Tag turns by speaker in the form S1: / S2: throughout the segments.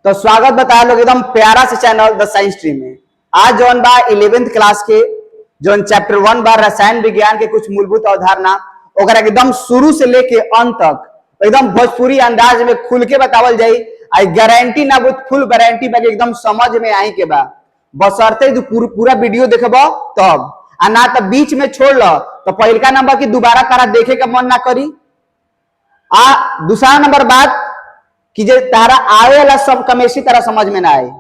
S1: तो स्वागत बता लोग एकदम प्यारा से चैनल द साइंस ट्री में। आज जौन बा 11th क्लास के जौन चैप्टर 1 बा रसायन विज्ञान के कुछ मूलभूत अवधारणा ओकरा एकदम शुरू से लेके अंत तक एकदम भोजपुरी अंदाज में खुल के बतावल जाई। आई गारंटी ना बुत फुल गारंटी बा एकदम समझ में आई के बा, बशर्ते तू पूरा वीडियो देखबो तब आ ना तो बीच में छोड़ लो तो पहलका नंबर की दोबारा तारा देखे का मन ना करी। आ दूसरा नंबर बात कि जे तारा आवे वाला सब केमिस्ट्री तारा समझ में ना आए,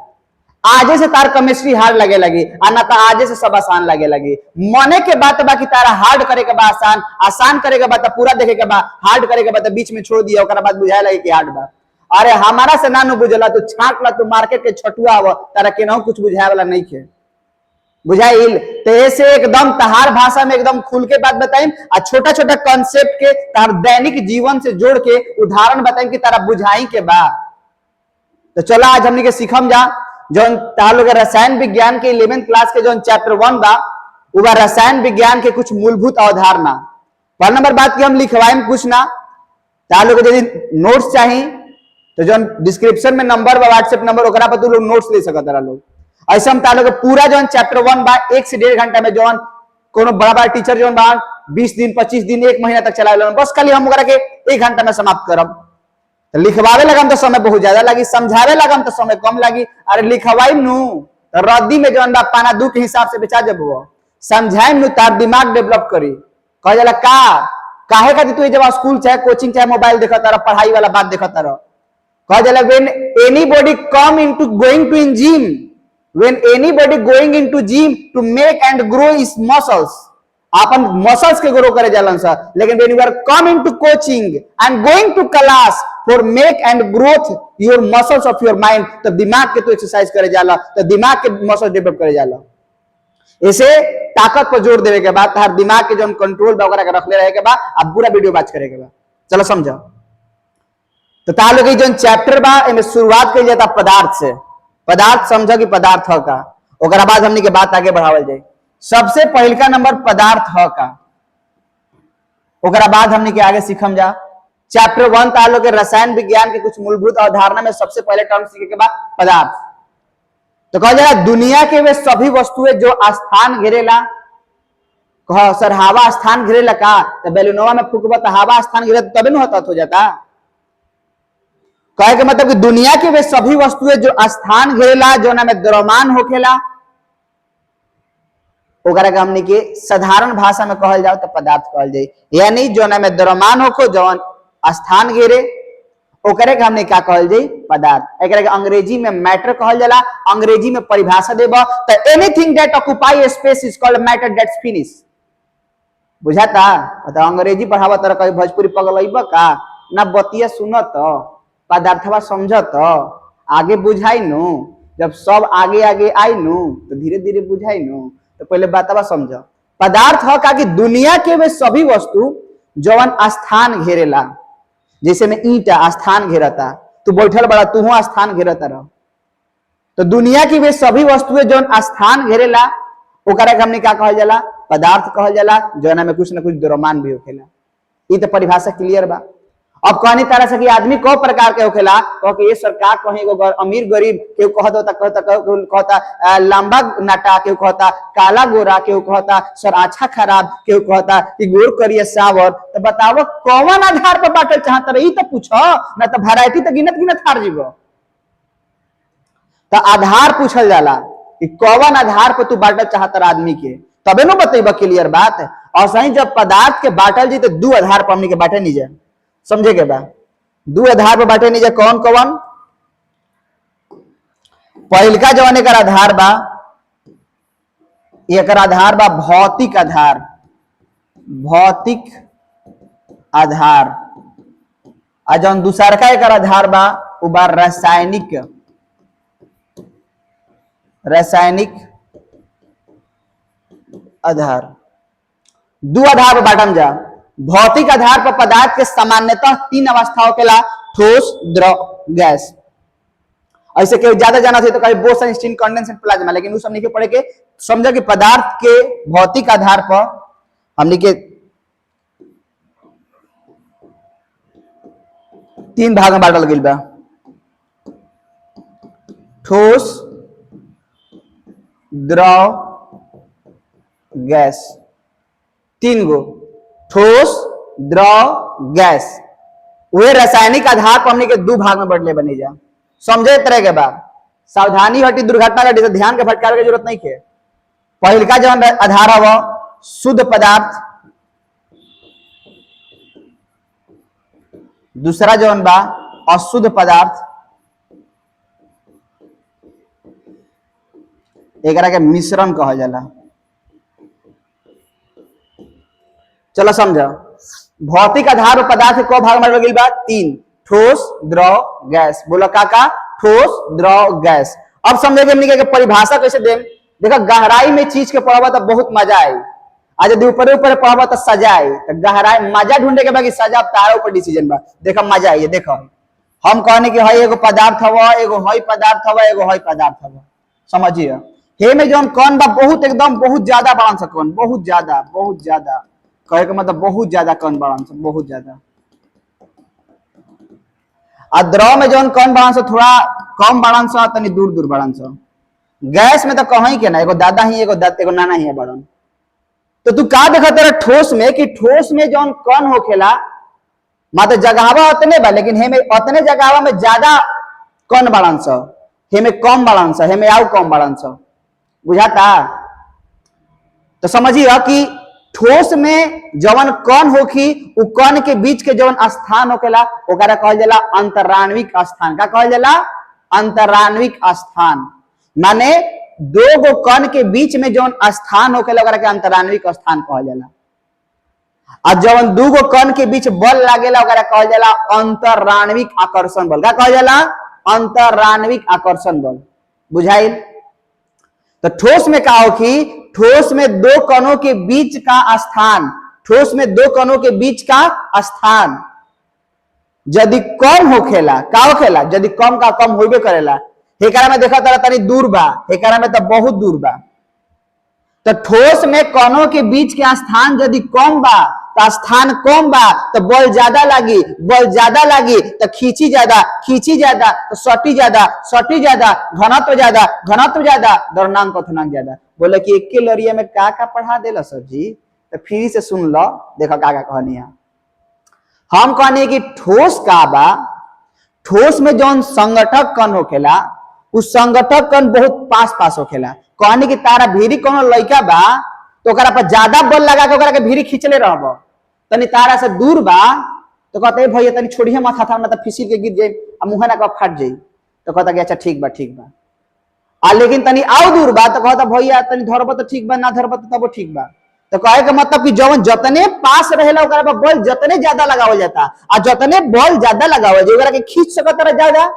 S1: आजे से तार केमिस्ट्री हार्ड लगे लगी आ ना तो आजे से सब आसान लगे लगी। मने के बात बा कि तारा हार्ड करे के बा आसान, आसान करे के बाद पूरा देखे के बा, हार्ड करे के बाद बीच में छोड़ दिया ओकरा बाद बुझाए लगे कि हार्ड बा। अरे हमारा से ना नु बुझला तू छाट ला, तू मार्केट के छटुआ आव तारा केनहू कुछ बुझाए वाला नहीं खे बुझाइल। तो ऐसे एकदम तहार भाषा में एकदम खुल के बात बताइम आ छोटा छोटा कॉन्सेप्ट के तार दैनिक जीवन से जोड़ के उदाहरण बताइम कि तारा बुझाई के बा। तो चलो आज हमनी के सीखम जा जौन तार लोग रसायन विज्ञान के 11th क्लास के जौन चैप्टर 1 बा उ बा रसायन विज्ञान के कुछ मूलभूत अवधारणा। पहला नंबर बात की हम लिखवाइम कुछ ना, तार लोग यदि नोट्स चाहिए तो जौन डिस्क्रिप्शन में नंबर बा व्हाट्सएप नंबर ओकरा पर तू लोग नोट्स ले सकत तारा लोग। ऐसा हम तार लोग पूरा जौन चैप्टर 1 बा 1 से 1.5 घंटा में जौन कोनो बड़ा बड़ा टीचर जौन बा 20 दिन 25 दिन 1 महीना तक चलावे बस खाली हम ओकरा के 1 घंटा में समाप्त करब। तो लिखवावे लगम तो समय बहुत ज्यादा लगी, समझावे लगम तो समय कम लगी। अरे लिखवाई नु तो रद्दी में जौन बा पाना 2 के हिसाब से बेचा जब वो समझाई नु तार दिमाग डेवलप करी। कह जाला का काहे खातिर तू जब स्कूल चाहे कोचिंग चाहे मोबाइल देखत रह पढ़ाई वाला बात देखत रह। कह जाला when anybody come into going to in gym, when anybody going into gym to make and grow his muscles, अपन मसल्स के ग्रो करे जालन सा। लेकिन when you are come into coaching and going to class for make and growth your muscles of your mind, तो दिमाग के तो एक्सरसाइज करे जाला, तो दिमाग के मसल डेवलप करे जाला। ऐसे ताकत पर जोर देवे के बाद हर दिमाग के जो कंट्रोल बा ओकरा के रखले रहे के बाद अब पूरा वीडियो बात करे के बाद चलो समझो। तो तार लोग जो चैप्टर बा एमे शुरुआत कइल जाता पदार्थ से। पदार्थ समझो कि पदार्थ ह का, ओकरा बाद हमनी के बात आगे बढ़ावल जाए। सबसे पहलका नंबर पदार्थ ह का, ओकरा बाद हमनी के आगे सीखम जा। चैप्टर 1 तार लोग के रसायन विज्ञान के कुछ मूलभूत अवधारणा में सबसे पहले टर्म सीखे के बाद पदार्थ। तो कहा जाए दुनिया के वे सभी वस्तुएं जो स्थान घेरेला, कह सर हवा स्थान घेरेला का, तो बैलूनवा में फूकबा तो हवा स्थान घेरे तबे न होता हो जाता। कहे के मतलब कि दुनिया के वे सभी वस्तुएं जो स्थान घेरेला जो ना में द्रव्यमान होखेला ओकरा के हमनी के साधारण भाषा में कहल जाओ तो पदार्थ कहल जाए। यानी जो ना में द्रव्यमान होखो जौन स्थान घेरे ओकरे के हमने क्या कहल जाए पदार्थ। एकरा के अंग्रेजी में मैटर कहल जाला। अंग्रेजी में परिभाषा देबो तो anything that occupy space is called matter that's finish. बुझाता? तो अंग्रेजी पढ़ावा तरह कहीं भोजपुरी पगलइबा का ना बतिया सुनत पदार्थवा समझत आगे बुझाई नु। जब सब आगे आगे आई नु तो धीरे धीरे बुझाई नु। तो पहले बातवा समझ। पदार्थ ह का कि दुनिया के वे सभी वस्तु जवन स्थान घेरेला, जैसे में ईंट स्थान घेरता, तू बैठल बड़ा तू स्थान घेरता रह। तो दुनिया की वे सभी वस्तुएं जवन स्थान घेरेला ओकरा के हमने क्या कहल जाला पदार्थ कहल जाला, जवना में कुछ ना कुछ द्रव्यमान भी होखेला। ई तो परिभाषा क्लियर बा। अब कहनी तरह से कि आदमी को प्रकार के होखेला, कह के ये सरकार कहीं को अमीर गरीब केहू कहता लंबा नाटा, केहू कहता काला गोरा, केहू कहता सर अच्छा खराब, केहू कहता कि गोर करिए सावर। तो बताओ कौन आधार पर बांटल चाहत रही तो पूछो ना, तो वैरायटी तो गिनत गिनत हार जीवो। तो आधार पूछल जाला कि कौन आधार पर तू बांटल चाहत रहा आदमी के, तबे न बतेबा क्लियर बात। और सही जब पदार्थ के बांटल जी तो 2 आधार पर हमनी के बांटे नहीं जाए, समझे के बा 2 आधार पर बांटे नहीं जाए। कौन कौन? पहलका जवान एकर आधार बा, एकर आधार बा भौतिक आधार। भौतिक आधार। आ जौन दूसरका एकर आधार बा उ बा रासायनिक। रासायनिक आधार। 2 आधार पर बांटम जा। भौतिक आधार पर पदार्थ के सामान्यतः 3 अवस्थाओं के ला ठोस द्रव गैस। ऐसे के ज्यादा जाना चाहिए तो कहीं बोसन कंडेंसेट प्लाज्मा, लेकिन उस हमने के पढ़े के समझा कि पदार्थ के भौतिक आधार पर हमने के 3 भाग में बांटल गइल बा। ठोस, द्रव, गैस। 3 गो ठोस, द्रव, गैस। वे रासायनिक आधार पर हमने के 2 भाग में बढ़ले बनी जा। समझे तरह के बाद सावधानी हटी, दुर्घटना घटी, ध्यान के भटकावे की जरूरत नहीं है। पहिलका जवन आधार है वो शुद्ध पदार्थ, दूसरा जवन बा अशुद्ध पदार्थ, एकरा के मिश्रण कहा जाला। चलो समझो, भौतिक आधार और पदार्थ को भाग में गई बा 3, ठोस, द्रव, गैस। बोलो काका, ठोस, द्रव, गैस। अब समझे हमने परिभाषा कैसे दे। देखो गहराई में चीज के पढ़ावा तो बहुत मजा आई, आज यदि ऊपर ऊपर पढ़ावा तो सजा आई। तो गहराई मजा ढूंढे के बाकी सजा तारा ऊपर डिसीजन बा। देखो मजा आई। देखो हम कहने की हई एगो पदार्थ हवा, एगो हई पदार्थ हवा, एगो हई पदार्थ हवा। समझिए हे में जौन कौन बा बहुत एकदम बहुत ज्यादा बांध सकन, बहुत ज्यादा कहे के मतलब बहुत ज्यादा कौन बांध सक, बहुत ज्यादा। और द्रव में जौन कौन बांध सक थोड़ा कम बांध सक, तनी दूर दूर बांध सक। गैस में तो कहीं के ना, एगो दादा ही एगो नाना ही है बड़न। तो तू का देखा तेरा ठोस में कि ठोस में जौन कौन होखेला मात्र जगहवा उतने बा, लेकिन हे में उतने जगहवा में ज्यादा कौन बाड़न स, हे में कम बाड़न स, हे में आउ कम बाड़न स। बुझाता? तो समझिए कि ठोस में जवन कौन होखी उ कौन के बीच के जवन स्थान होखेला ओकरा कहल जाला अंतराण्विक स्थान। का कहल जाला? अंतराण्विक स्थान। माने 2 गो कण के बीच में जौन स्थान होखेला ओकरा के अंतराण्विक स्थान कहल जाला। और जवन 2 गो कण के बीच बल लागेला ओकरा कहल जाला अंतराण्विक आकर्षण बल। का कहल जाला? अंतराण्विक आकर्षण बल। बुझाइल? तो ठोस में का होखी, ठोस में 2 कणों के बीच का स्थान, ठोस में 2 कणों के बीच का स्थान यदि कम होखेला, का होखेला? यदि कम का कम होबे करेला। हेकरा में देखा तारा तनी दूर बा, हेकरा में तो बहुत दूर बा। तो ठोस में कणों के बीच के स्थान यदि कम बा तो स्थान कम बा तो बल ज्यादा लागी, बल ज्यादा लागी तो खींची ज्यादा, खींची ज्यादा तो सटी ज्यादा, सटी ज्यादा, घनत्व ज्यादा, घनत्व ज्यादा, द्रव्यमान क्वथनांक ज्यादा। बोले कि एक के लड़िया में का पढ़ा देला सर जी? तो फिर से सुन लो, देखो का कहनी है। हम कहने कि ठोस का बा, ठोस में जौन संगठक कण होखेला उस संगठक कण बहुत पास पास होखेला। कहने की तारा भीरी कोनो लइका बा तो ओकरा पर ज्यादा बल लगा के ओकरा के भीरी खींचले रहबो, तनी तारा से दूर बा तो कहते भैया तनी छोड़िए मत, हाथ में तो फिसिल के गिर जाए आ मुंह ना फट जाई। तो कहता कि अच्छा ठीक बा ठीक बा। आ लेकिन तनी आओ दूर बा तो कहता भैया तनी धरब तो ठीक बा, ना धरब तो तब ठीक बा। तो कहे के मतलब कि जवन जतने पास रहेला ओकरा पर बल जतने ज्यादा लगावल जाता, आ जतने बल ज्यादा लगावल जे ओकरा के खींच सकत रह ज्यादा।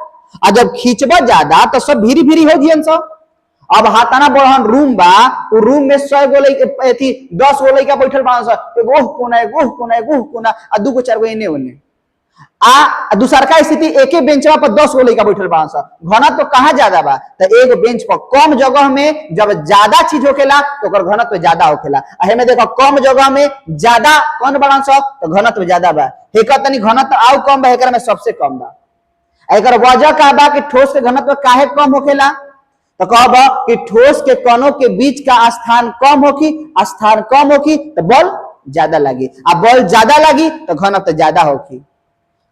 S1: आ जब खींचबा ज्यादा तो सब भीरी भीरी हो जियन सब। अब हाथाना बड़हन रूम बा, उ रूम में 100 गो लइका एथी 10 गो लइका बैठल बान स, एगो कोना एगो कोना एगो कोना आ 2 गो 4 गो एने ओने। आ दूसरका स्थिति एके बेंचवा पर 10 गो लइका बैठल बान स। घनत्व कहां ज्यादा बा? तो एगो बेंच पर कम जगह में जब ज्यादा चीज होखेला तो ओकर घनत्व ज्यादा होखेला। आ हेमे देखो कम जगह में ज्यादा कौन बान स तो घनत्व ज्यादा बा। हेकर तनी घनत्व आउ कम बा, हेकर में सबसे कम बा। एकर वजह का बा कि ठोस के घनत्व काहे कम होखेला? तो कहब कि ठोस के कणों के बीच का स्थान कम होखी, स्थान कम होखी तो बल ज्यादा लगी, आ बल ज्यादा लगी तो घनत्व ज्यादा होखी।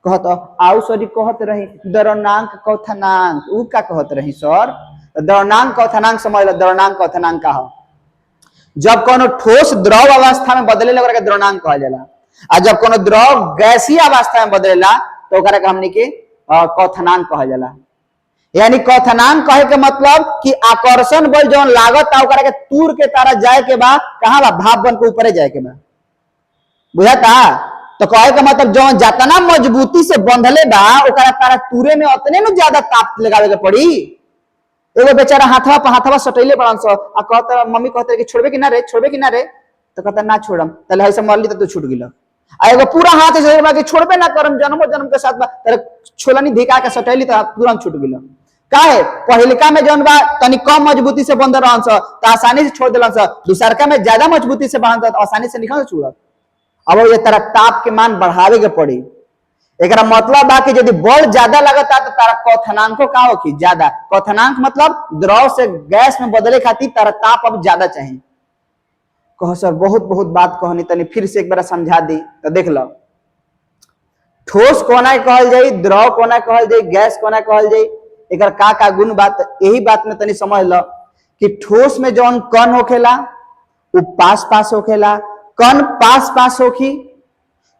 S1: कहत आउ सॉरी कहत रही द्रव्यमांक क्वथनांक। उ का कहत रही सर? द्रव्यमांक क्वथनांक समझ लो। द्रव्यमांक क्वथनांक का हो जब कोनो ठोस द्रव अवस्था में बदलेला ओकरा के द्रव्यमांक कहल जाला, आ जब कोनो द्रव गैसीय अवस्था में बदलेला तो ओकरा के हमनी के क्वथनांक कहल जाला। यानी क्वथनांक कहे के मतलब कि आकर्षण बल जौन लागत आ ओकरा के तूर के तारा जाए के बा कहां बा? भाप बन के ऊपरे जाए के बा। बुझाता? तो कहे के मतलब जौन जितना मजबूती से बंधले बा ओकरा तारा तूरे में उतने न ज्यादा ताप लगावे के पड़ी। एगो बेचारा हाथवा सटैले पड़न स आ कहता मम्मी कहते कि छोड़बे कि ना रे, छोड़बे कि ना रे? तो कहता ना छोड़म। तले ऐसे मरली तो तू छूट गेल। आ एगो पूरा हाथ से बा कि छोड़बे ना करम, जन्मो जन्म के साथ बा। तेरे छोलनी धिका के सटैली तो तुरंत छूट गेल। काहे? पहिलका में जौन बा तनी कम मजबूती से बंध रहन स तो आसानी से छोड़ देलन स, दूसरका में ज्यादा मजबूती से बांध तो आसानी से निकल छूटत। अब ये तरह ताप के मान बढ़ावे के पड़ी। एकरा मतलब बा कि यदि बल ज्यादा लगता तो तारा क्वथनांको का होखी ज्यादा। क्वथनांक मतलब द्रव से गैस में बदले खातिर तारा ताप अब ज्यादा चाहिए। कहो सर बहुत बहुत बात कहनी, तनी फिर से एक बार समझा दी तो देख लो। ठोस कोना कहल जाई, द्रव कोना कहल जाई, गैस कोना कहल जाई, एकर का गुण बात यही बात में तनी समझ लो कि ठोस में जौन कण होखेला वो पास पास होखेला, कण पास पास होखी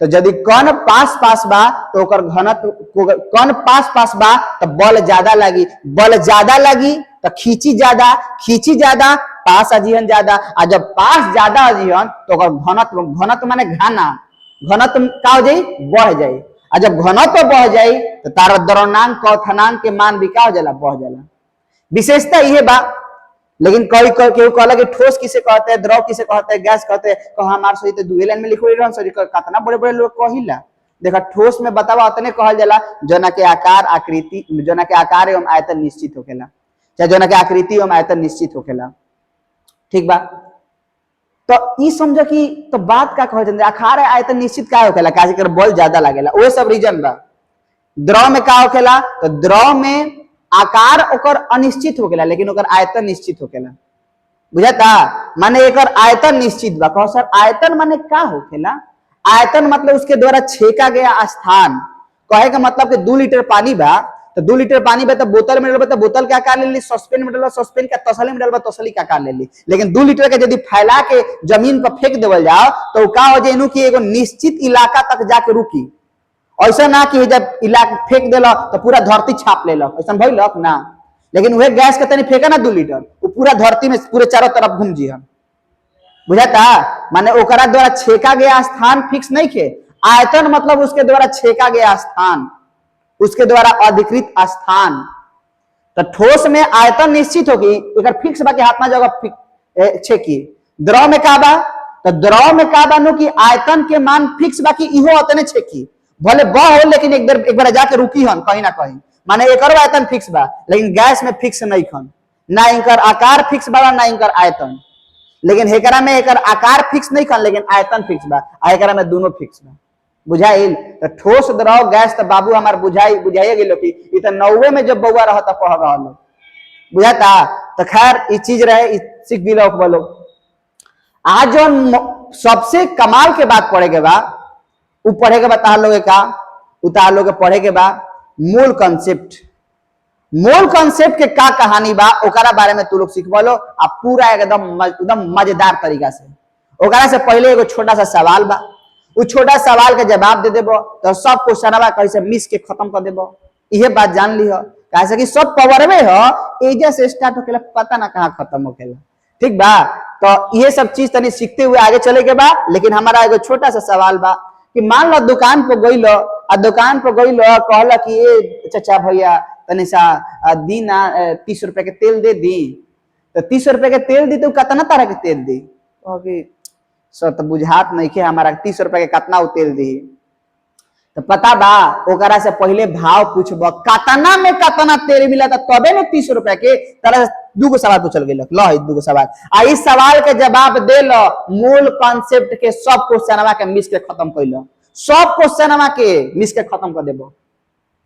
S1: तो यदि कण पास पास बा तो ओकर घनत्व, कण पास पास बा तो बल ज्यादा लगी, बल ज्यादा लगी तो खींची ज्यादा पास अजीहन ज्यादा, और जब पास ज्यादा अजीहन तो ओकर घनत्व, घनत्व माने घाना, घनत्व का हो जाई बढ़ जाई, और जब घनत्व बढ़ जाई तो तारा द्रवणांक क्वथनांक के मान भी का हो जाला बढ़ जाला। विशेषता ये बा। लेकिन कई केहू कहला कि ठोस किसे कहते हैं, द्रव किसे कहते हैं, गैस कहते हैं, कहा हमार सही तो दुए लाइन में लिखो रहन सर, कितना बड़े बड़े लोग कहिला। देखा ठोस में बतावा उतने कहल जाला जना के आकार आकृति, जना के आकार एवं आयतन निश्चित होखेला, चाहे जना के आकृति एवं आयतन निश्चित होखेला। ठीक बा, तो ई समझ कि तो बात का कहल जाला आकार आयतन निश्चित का होखेला, काहे कि बल ज्यादा लागेला, ओए सब रीजन बा। द्रव में का होखेला तो द्रव में आकार ओकर अनिश्चित होखेला लेकिन ओकर आयतन निश्चित होखेला। बुझाता, माने एकर आयतन निश्चित बा। कहो सर आयतन माने का होखेला? आयतन मतलब उसके द्वारा छेका गया स्थान। कहे का मतलब कि 2 लीटर पानी बा तो 2 लीटर पानी बा तो बोतल में डालबा तो बोतल का आकार ले ली, सॉसपेन में डालबा सॉसपेन का, तसली में डालबा तसली का आकार ले ली। लेकिन 2 लीटर के यदि फैला के जमीन पर फेंक देवल जाओ तो का हो जाए कि एगो निश्चित इलाका तक जाके रुकी। ऐसा ना कि जब इलाका फेंक देला तो पूरा धरती छाप लेलक, ऐसा भइलक ना। लेकिन वह गैस के तनी फेंका ना 2 लीटर, वो पूरा धरती में पूरे चारों तरफ घूम जी हम। बुझाता, माने ओकरा द्वारा छेका गया स्थान फिक्स नहीं खे। आयतन मतलब उसके द्वारा छेका गया स्थान, उसके द्वारा अधिकृत स्थान। तो ठोस में आयतन निश्चित होगी, एक फिक्स बा के हाथ में जगह छेकी। द्रव में का बा तो द्रव में का बा कि आयतन के मान फिक्स बा कि इहो उतने छेकी, भले ब हो लेकिन एक बार जाके रुकी हन कहीं ना कहीं, माने एकर आयतन फिक्स बा। लेकिन गैस में फिक्स नहीं खन, ना इनकर आकार फिक्स बा ना इनकर आयतन। लेकिन हेकरा में एकर आकार फिक्स नहीं खन लेकिन आयतन फिक्स बा, हेकरा में दोनों फिक्स बा। बुझाइल? तो ठोस द्रव गैस तो बाबू हमार बुझाइए गेलो कि इ तो 90 में जब बउआ रहता पढ़ रहल बुझाता। तो खैर ये चीज रहे, सीख भी लोग बोलो। आज जो सबसे कमाल के बात पढ़े के बा उ पढ़े के बता लोगे का उतार लोगे पढ़े के बा मूल कॉन्सेप्ट। मूल कॉन्सेप्ट के का कहानी बा ओकरा बारे में तू लोग सीख बोलो आ पूरा एकदम मजेदार तरीका से। ओकरा से पहले एगो छोटा सा सवाल बा, उ छोटा सवाल के जवाब दे देबो तो सब क्वेश्चन बा कैसे मिस के खत्म कर देबो। इहे बात जान ली हो, कैसे कि सब पावर में हो, एजा से स्टार्ट होकेला पता ना कहां खत्म होकेला। ठीक बा, तो ये सब चीज तनी सीखते हुए आगे चले के बा। लेकिन हमारा एगो छोटा सा सवाल बा कि मान लो दुकान पर गइलो आ दुकान पर गइलो कहला कि ए चाचा भैया तनी सा दी ना 30 रुपए के तेल दे दी। तो 30 रुपए के तेल दी तो कितना तरह के तेल दी? सर तो बुझात नहीं के हमारा 30 रुपए के कितना तेल दी। तो पता बा ओकरा से पहले भाव पूछबो कतना में कतना तेल मिला था तबे न 30 रुपए के। तरह दूगो सवाल पूछल गेल, लो है दूगो सवाल आ इस सवाल के जवाब दे लो। मूल कॉन्सेप्ट के सब क्वेश्चनवा के मिस के खत्म कर लो, सब क्वेश्चनवा के मिस के खत्म कर देबो।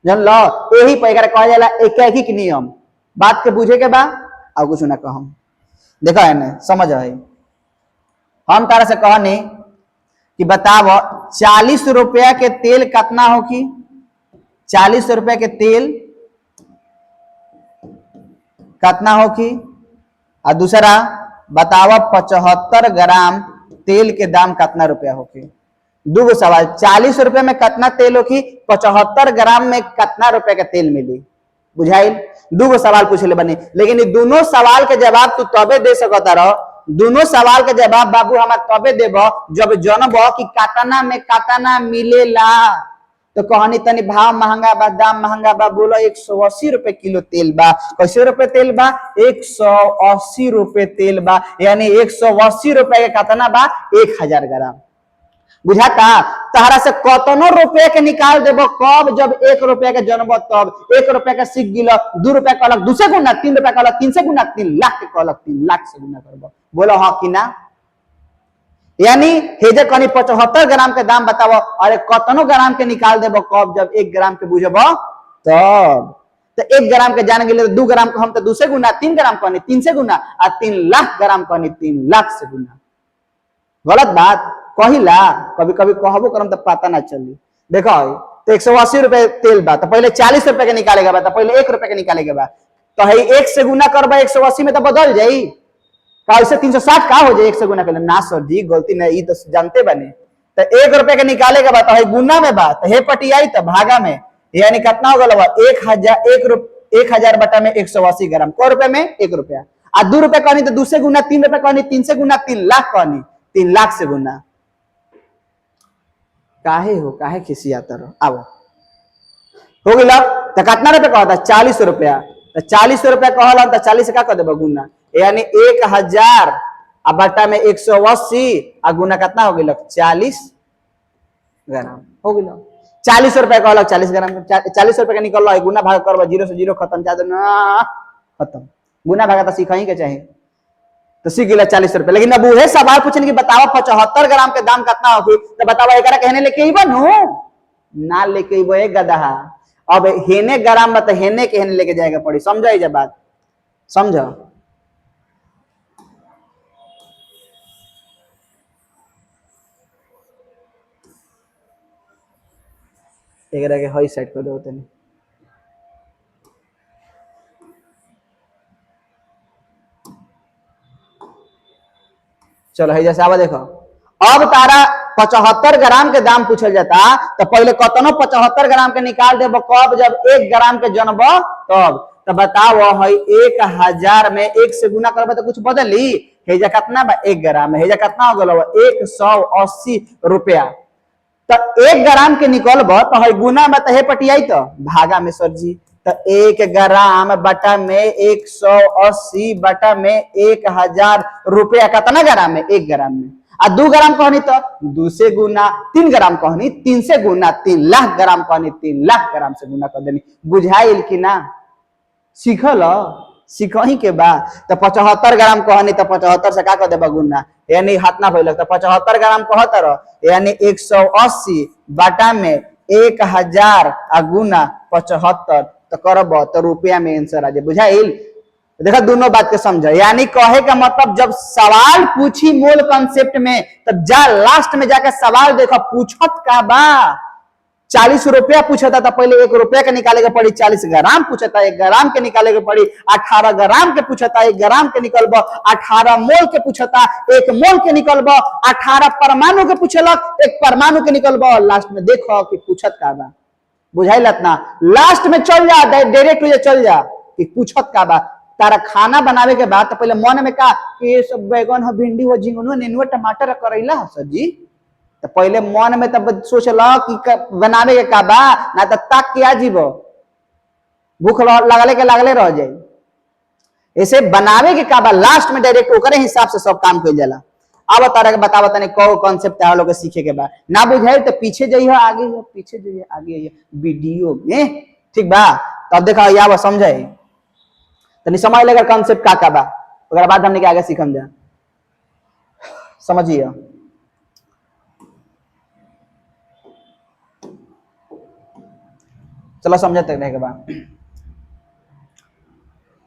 S1: जान लो यही पैकर कहा जाला एकैकिक नियम। बात के बुझे के बा और कुछ ना कहम। देखो है ना समझ है, हम तारा से कहनी कि बताओ 40 रुपया के तेल कितना हो कि 40 रुपया के तेल कितना हो कि, और दूसरा बताओ 75 ग्राम तेल के दाम कितना रुपया हो कि। दूगो सवाल, 40 रुपये में कितना तेल हो कि 75 ग्राम में कितना रुपए का तेल मिली। बुझाइल? दूगो सवाल पूछले बनी, लेकिन ये दोनों सवाल के जवाब तू तबे दे सकता रहो। दोनों सवाल के जवाब बाबू हमार तबे देबो जब जनबो कि कातना में कातना मिलेला। तो कहनी तनी भाव महंगा बा, दाम महंगा बा, बोलो 180 रुपए किलो तेल बा। कैसे रुपए तेल बा? 180 रुपए तेल बा, यानी 180 रुपए के कितना बा 1000 ग्राम। बुझाता? तहरा से कतनो रुपए के निकाल देबो कब? जब 1 रुपया के जनबो तब। 1 रुपया का सीख गिलो, 2 रुपया का अलग 2 से गुना, 3 रुपया का अलग 3 से गुना, 3 लाख के अलग 3 लाख से गुना करबो। बोलो हाँ कि ना? यानी हेजे कनी 75 ग्राम के दाम बताओ, अरे कतनो ग्राम के निकाल देबो कब, जब 1 ग्राम के बुझबो तब। तो 1 ग्राम के जान गेले 2 ग्राम को हम तो 2 से गुना, 3 ग्राम कहनी 3 से गुना, आ 3 लाख ग्राम कहनी 3 लाख से गुना। गलत बात कहिला, कभी कभी कहबो करम तो पता ना चली। देखो तो 180 रुपए तेल बा, तो पहले 40 रुपए के निकालेगा बा, तो पहले 1 रुपए के निकालेगा बा, तो है 1 से गुना करबा 180 में तो बदल जाई, कैसे 360 का हो जाए 1 से गुना कर ना सर जी, गलती नहीं, तो जानते बने। तो 1 रुपए के निकालेगा बा, तो है गुना में बा, तो हे पटियाई तो भागा में, यानी कितना हो गया 1000 बटा में 180 ग्राम, को रुपए में 1 रुपया, आ 2 रुपए कहनी तो 2 से गुना, 3 रुपए कहनी 3 से गुना, 3 लाख कहनी 3 लाख से गुना। काहे खिसियाता रहो, आओ हो गया। तो कितना रुपए कहता 40 रुपया, तो 40 रुपया कहला तो 40 से का कर देबो गुना, यानी 1000 आ बटा में 180 आ गुना कितना हो गया 40 ग्राम हो गया। 40 रुपया कहला 40 ग्राम, 40 रुपया का निकल गुना भाग करबो, 0 से 0 खत्म, ज्यादा ना खत्म, गुना भागा तो सीख ही के चाहिए, तो सीख गया 40 रुपया। लेकिन अब वह सवाल पूछने की बताओ 75 ग्राम के दाम कितना होगी, तो बताओ एक कहने लेके ही बनू ना लेके ही एक गदहा, अब हेने ग्राम में तो हेने के हेने लेके जाएगा पड़ी, समझो जब बात समझो। एक के हई साइड कर दो तनी, चलो है जैसे आवा देखो, अब तारा 75 ग्राम के दाम पूछल जाता, तो पहले कतनो 75 ग्राम के निकाल दे कब, जब 1 ग्राम के जनब तब। तो बताओ है 1000 में 1 से गुना करबे तो कुछ बदली, हेजा कितना बा 1 ग्राम में, हेजा कितना हो गलो 180 रुपया, तो 1 ग्राम के निकलब तो है गुना में तो हे पटियाई तो भागा में सर जी, तो 1 ग्राम बटा में 180 बटा में 1000 रुपया कितना ग्राम में 1 ग्राम में, आ 2 ग्राम कहनी तो 2 से गुना, 3 ग्राम कहनी 3 से गुना, 3 लाख ग्राम कहनी 3 लाख ग्राम से गुना कर देनी। बुझाइल कि ना, सीखल सीखही के बा। तो 75 ग्राम कहनी तो 75 से का कर देबा गुना, यानी हाथ ना भइल, तो 75 ग्राम कहत रह, यानी 180 बटा में 1000 आ गुना 75, तो करब तो रुपया में आंसर आ जाए। बुझाइल, देखा दोनों बात के समझ, यानी कहे का मतलब जब सवाल पूछी मोल कॉन्सेप्ट में, तब जा लास्ट में जाकर सवाल देखो पूछत का बा। 40 रुपया पूछा था तो पहले 1 रुपया के निकाले के पड़ी, 40 ग्राम पूछा था 1 ग्राम के निकाले के पड़ी, 18 ग्राम के पूछा था 1 ग्राम के निकलब, 18 मोल के पूछा था 1 मोल के निकलब, 18 परमाणु के पूछलक 1 परमाणु के निकलब, लास्ट में देखो कि पूछत का बा। बुझाइल इतना, लास्ट में चल जा डायरेक्ट चल जा कि पूछत का बा। तारा खाना बनावे के बाद तो पहले मन में का ये सब बैगन हो, भिंडी हो, झिंगुनी, नेनुआ, टमाटर, करैला हो सर जी, तो पहले मन में तब सोच लो कि बनावे के का बा, ना तो ताक के आ जीवो, भूख लगले के लगले रह जाए, ऐसे बनावे के का बा लास्ट में डायरेक्ट ओकरे हिसाब से सब काम कइल जाला। अब तारा के बतावा तने को कांसेप्ट है लोग सीखे के बा, ना बुझाई तो पीछे जाइए आगे, पीछे जाइए आगे वीडियो में, ठीक बा। तब देखा या समझे तनी समझ लेगा कांसेप्ट का बा, ओकरा बाद हमने के आगे सीखम जा, समझिए। चलो समझते रहे के बाद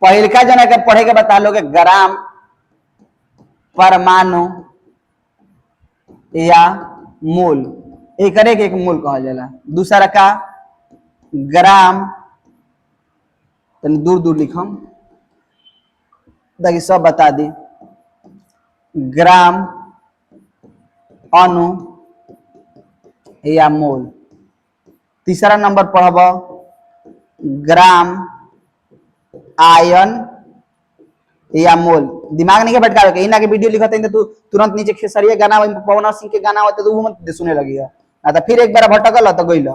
S1: पहिलका जना के पढ़े के बता लो कि ग्राम परमाणु या मोल, एक एक मोल कहा जाला। दूसरा का ग्राम, तनी दूर दूर लिखम ताकि सब बता दी, ग्राम अणु या मोल। तीसरा नंबर पढ़ब ग्राम आयन या मोल। दिमाग नहीं के भटकावे के, इना के वीडियो लिखते हैं तो तुरंत नीचे खेसरिया गाना पवन सिंह के गाना होते तो वो मत सुने लगी है, ना तो फिर एक बार भटकल तो गइल।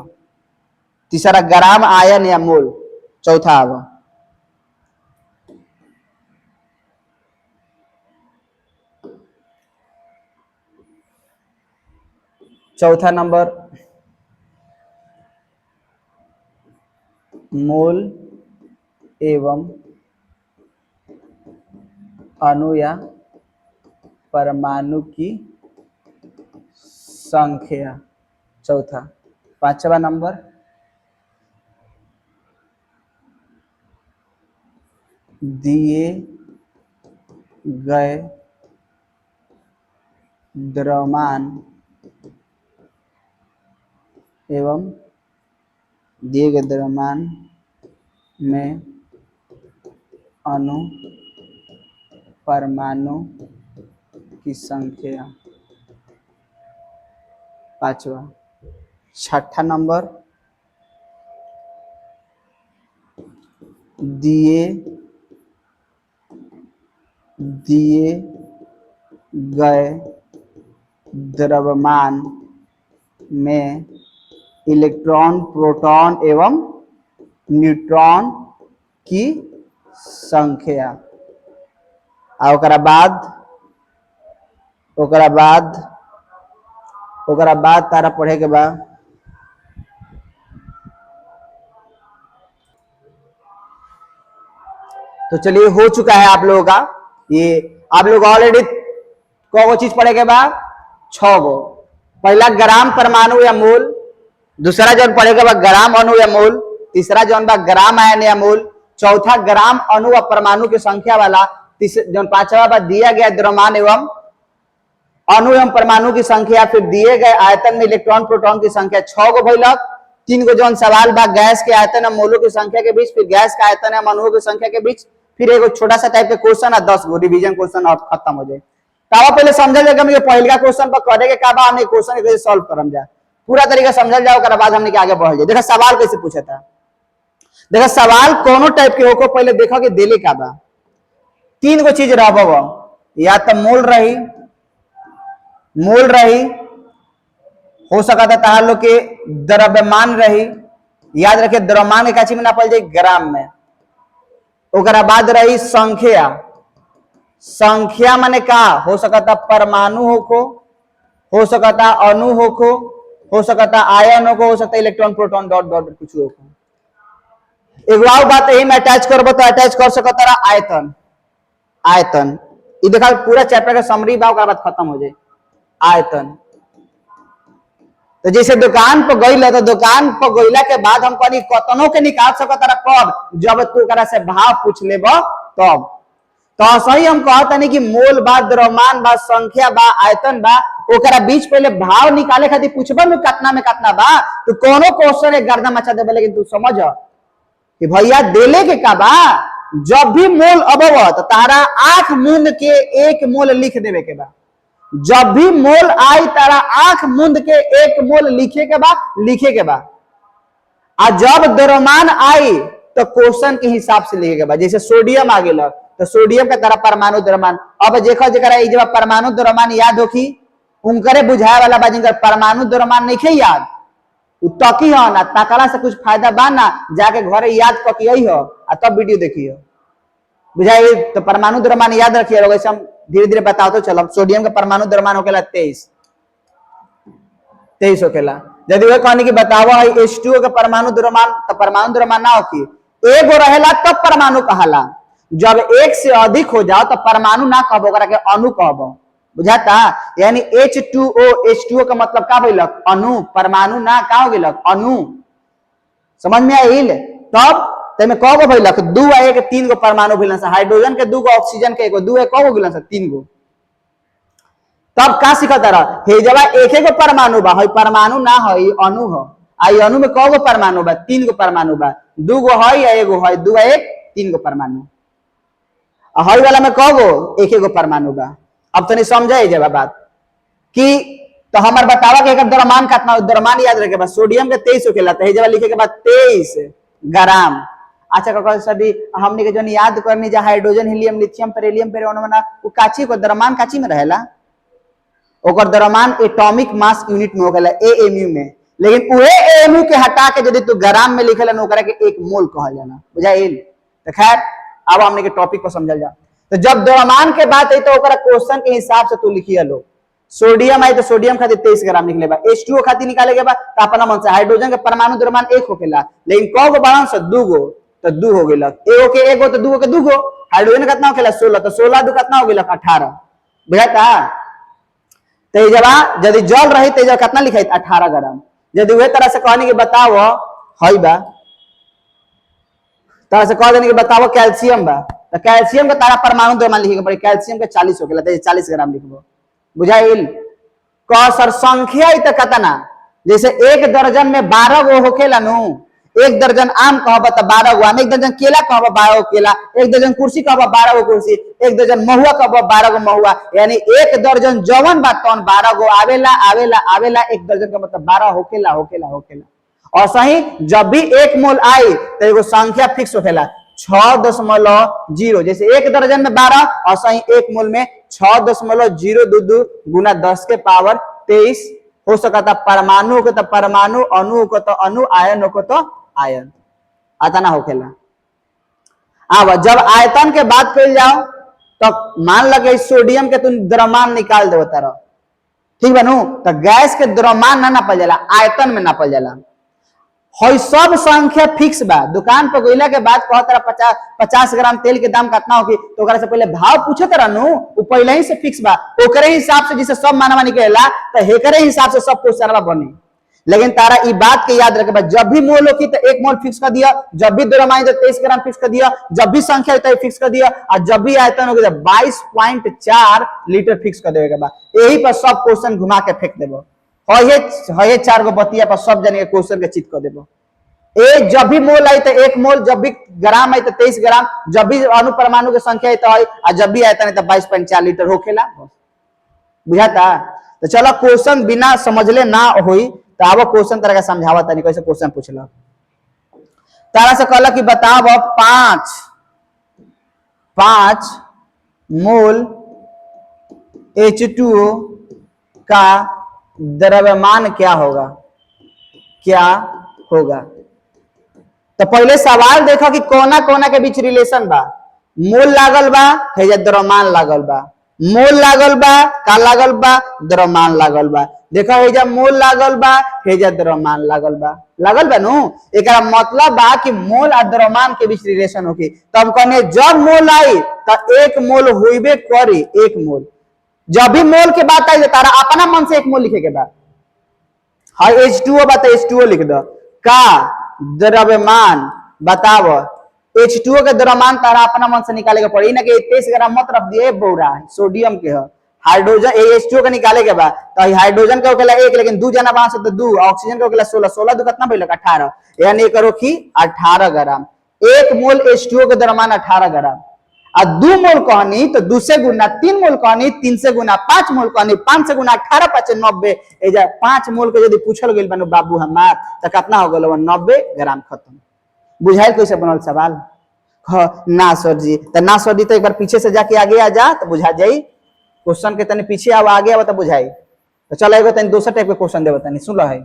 S1: तीसरा ग्राम आयन या मोल। चौथा अब चौथा नंबर मोल एवं अणु या परमाणु की संख्या। चौथा। पांचवा नंबर, दिए गए द्रव्यमान एवं दिए गए द्रव्यमान में अणु परमाणु की संख्या। पांचवा। छठा नंबर, दिए गए द्रव्यमान में इलेक्ट्रॉन, प्रोटॉन एवं न्यूट्रॉन की संख्या। और ओकरा बाद तारा पढ़े के बाद तो चलिए हो चुका है आप लोगों का ये। आप लोग ऑलरेडी को चीज पढ़े के बाद 6 गो। पहला ग्राम परमाणु या मूल, दूसरा जौन पढ़े के बाद ग्राम अणु या मूल, तीसरा जौन बा ग्राम आयन या मूल, चौथा ग्राम अणु व परमाणु की संख्या वाला, जौन पांचवा बा दिया गया द्रव्यमान एवं अणु एवं परमाणु की संख्या, फिर दिए गए आयतन में इलेक्ट्रॉन प्रोटॉन की संख्या। 6 गो भइलक। 3 गो जौन सवाल बा गैस के आयतन और मोलों की संख्या के बीच, फिर गैस के आयतन एवं अणुओं की संख्या के बीच, फिर एगो छोटा सा टाइप के क्वेश्चन है 10 गो रिवीजन क्वेश्चन और खत्म हो जाए। तावा पहले समझल जाएगा मुझे पहला क्वेश्चन पर करे के का बा, हमने क्वेश्चन कैसे सॉल्व करम जा पूरा तरीका समझल जाओ, ओकरा बाद हमने के आगे बढ़ जाए। देखा सवाल कैसे पूछा था, देखा सवाल कोनो टाइप के होको, पहले देखो कि देले का बा। 3 गो चीज रहबो, या तो मोल रही, हो सकता है तार लोग के द्रव्यमान रही। याद रखे द्रव्यमान के काची में नापल जाए ग्राम में। ओकरा बाद रही संख्या माने का, हो सकता परमाणु हो सकता अणु हो सकता आयन हो सकता इलेक्ट्रॉन प्रोटॉन डॉट डॉट कुछ हो। एगो और बात यही में अटैच करबो तो अटैच कर सकता आयतन। ये देखा पूरा चैप्टर का समरी बा, ओकरा बाद खत्म हो जाए। आयतन तो जैसे दुकान पर गई तो दुकान पर गईला के बाद हम कहनी कतनों के निकाल सकता कब, जब तू ओकरा से भाव पूछ लेब तब। तो सही हम कहता नहीं कि मोल बा, द्रव्यमान बा, संख्या बा, आयतन बा, ओकरा बीच पहले भाव निकाले खातिर पूछबा में कितना बा, तो कोनो क्वेश्चन एक गर्दा मचा देबे। लेकिन तू समझ कि भैया देले के का बा, जब भी मोल अबव तो तारा आंख मूंद के 1 मोल लिख देवे के बा। जब भी मोल आई तारा आंख मूंद के 1 मोल लिखे के बा। आ जब द्रव्यमान आई तो क्वेश्चन के हिसाब से लिखे के बा। जैसे सोडियम आ गेल तो सोडियम का तारा परमाणु द्रव्यमान। अब देखो जरा जब परमाणु द्रव्यमान याद होखी उनकरे बुझाए वाला बा, जिनकर परमाणु द्रव्यमान नहीं याद तकी हो ना, तकला से कुछ फायदा बा ना, जाके घरे याद ककी हो आ तब वीडियो देखियो बुझाई। तो परमाणु द्रव्यमान याद रखिए, वैसे हम धीरे धीरे बताओ तो चलो। सोडियम का परमाणु द्रव्यमान होकेला 23 होकेला। यदि वह कहने की बताओ है H2O का परमाणु द्रव्यमान, तो परमाणु द्रव्यमान ना होकी, एगो रहेला तब परमाणु कहाला। जब 1 से अधिक हो जाओ तो परमाणु ना कहबो, ओकरा के अणु कहबो। बुझाता, यानी H2O का मतलब का भइलक अणु, परमाणु ना का हो गेलक अणु। समझ में आइल? तब तेमे कगो भइलक 2 आ 1 3 गो परमाणु भइलन। हाइड्रोजन के 2 गो, ऑक्सीजन के 1 गो, 2 कगो भइलन 3 गो। तब का सिखता रहा हे जब 1 गो परमाणु बा, हई परमाणु ना हई अणु हो। आई अणु में कगो परमाणु बा, 3 गो परमाणु बा। 2 गो हई या 1 गो हई, 2 आ 1 3 गो परमाणु। हई वाला में कगो 1 गो परमाणु बा। अब तनी समझे जब बात कि तो हमार बतावा के एकर द्रव्यमान कितना, द्रव्यमान याद रखे बा। सोडियम के 23 होकेला, तो हे जब लिखे के बाद 23 ग्राम। अच्छा कका सदी हमने के जोन याद करनी जा हाइड्रोजन, हीलियम, लिथियम, बेरिलियम, पेरियोनमना वो काची को द्रव्यमान काची में रहेला, ओकर द्रव्यमान एटॉमिक मास यूनिट में होखेला एएमयू में। लेकिन उहे एएमयू के हटा के यदि तू ग्राम में लिखेला न ओकरा के 1 मोल कहल जाला। बुझाइल? तो खैर अब हमने के टॉपिक को समझल जा। तो जब द्रव्यमान के बात आई तो ओकरा क्वेश्चन के हिसाब से तू लिखिया लो। सोडियम आई तो सोडियम खातिर 23 ग्राम निकले बा। H2O खातिर निकाले के बा तो अपना मन से हाइड्रोजन के परमाणु द्रव्यमान 1 होखेला, लेकिन क गो बारन से 2 गो, तो 2 हो गेलक। एगो के 1 गो तो 2 गो के 2 गो। हाइड्रोजन कितना होखेला 16, तो 16 2 कितना हो गेलक 18। बुझाता? तो जब यदि जल रही तो कितना लिखाई 18 ग्राम। यदि वह तरह से कहने की बताओ हई बा तरह से कह देने की बताओ कैल्शियम बा, तो कैल्शियम का तारा परमाणु द्रव्यमान लिखे पड़े, कैल्शियम के 40 होके तो 40 ग्राम लिखबो। बुझाइल क सर संख्या इत कतना, जैसे एक दर्जन में 12 गो होखेला नु, एक दर्जन आम कहब तो 12 गो आम, एक दर्जन केला कहब 12 गो केला, एक दर्जन कुर्सी कहब 12 गो कुर्सी, एक दर्जन महुआ कहब 12 गो महुआ, यानी एक दर्जन जवन बा तौन 12 गो आवेला आवेला आवेला, एक दर्जन का मतलब 12 होखेला होखेला होखेला। और सही जब भी एक मोल आई तो एगो संख्या फिक्स होखेला 6.0, जैसे एक दर्जन में 12 और सही एक मोल में 6.022 गुना 10 के पावर 23 हो सकता। परमाणु को तो परमाणु, अणु को तो अणु, आयन को तो आयन, आता ना होखेला। अब जब आयतन के बात कर जाओ तो मान लगे सोडियम के तुम द्रव्यमान निकाल दो तारा, ठीक बनू, तो गैस के द्रव्यमान ना नापल जाला, आयतन में नापल जाला। हई सब संख्या फिक्स बा। दुकान पर गइला के बाद कहत रहा 50 ग्राम तेल के दाम कितना होगी, तो ओकरा से पहले भाव पूछत रहा नु, वो पहले ही से फिक्स बा, ओकरे हिसाब से जिसे सब मानवा निकलेला तो हेकरे हिसाब से सब क्वेश्चनवा बने। लेकिन तारा ई बात के याद रखे, जब भी मोल होगी तो 1 मोल फिक्स कर दिया, जब भी द्रव्यमान तो 23 ग्राम फिक्स कर दिया, जब भी संख्या तो फिक्स कर दिया, और जब भी आयतन होगी तो 22.4 लीटर फिक्स कर देवे के बाद यही पर सब क्वेश्चन घुमा के फेंक देबो। हये 4 गो बतिया पर सब जने के क्वेश्चन के चित कर देबो। ए जब भी मोल आई तो 1 मोल, जब भी ग्राम आई तो 23 ग्राम, जब भी अणु परमाणु की संख्या आई तो आई, और जब भी आयतन तो 22.4 लीटर होखेला। बुझाता? तो चलो क्वेश्चन बिना समझले ना होई, तो अब क्वेश्चन तरह का समझावा तनी कैसे क्वेश्चन पूछला। तारा से कहला कि बताओ 5 मोल H2O का द्रव्यमान क्या होगा, क्या होगा। तो पहले सवाल देखो कि कोना कोना के बीच रिलेशन बा, मोल लागल बा, हेजा द्रव्यमान लागल बा, मोल लागल बा, का लागल बा, द्रव्यमान लागल बा। देखो हेजा मोल लागल बा, हेजा द्रव्यमान लागल बा, लागल बा नु। एकरा मतलब बा कि मोल और द्रव्यमान के बीच रिलेशन होगी। तब कहने जब मोल आई तो 1 मोल होइबे करी, 1 मोल। जब भी मोल के बात आई तारा अपना मन से 1 मोल लिखे के बाद, हाँ H2O बा तो H2O लिख दो। का द्रव्यमान बताओ, H2O के द्रव्यमान तारा अपना मन से निकाले के पड़ी ना, कि 23 ग्राम मत रख दिए बोरा सोडियम के है, हाइड्रोजन H2O के निकाले के बाद तो हाइड्रोजन के होखेला 1, लेकिन 2 जना बाहर से तो 2, ऑक्सीजन के होखेला 16, 16 दू कितना भइल 18, यानी करो कि 18 ग्राम। 1 मोल H2O के द्रव्यमान 18 ग्राम, और 2 मोल कहनी तो 2 से गुना, 3 मोल कहनी 3 से गुना, 5 मोल कहनी 5 से गुना, 18 5 90, एजा 5 मोल के यदि पूछल गइल बानु बाबू हमार तो कितना हो गइल 90 ग्राम। खत्म। बुझाइल कैसे बनल सवाल? ना सर जी, तो ना सर जी तो एक बार पीछे से जाके आगे आ जा तो बुझा जाई, क्वेश्चन के तनी पीछे आओ आगे आओ तो बुझाई। तो चलो एगो तनी दूसरा टाइप के क्वेश्चन देबो, तनी सुन लो। है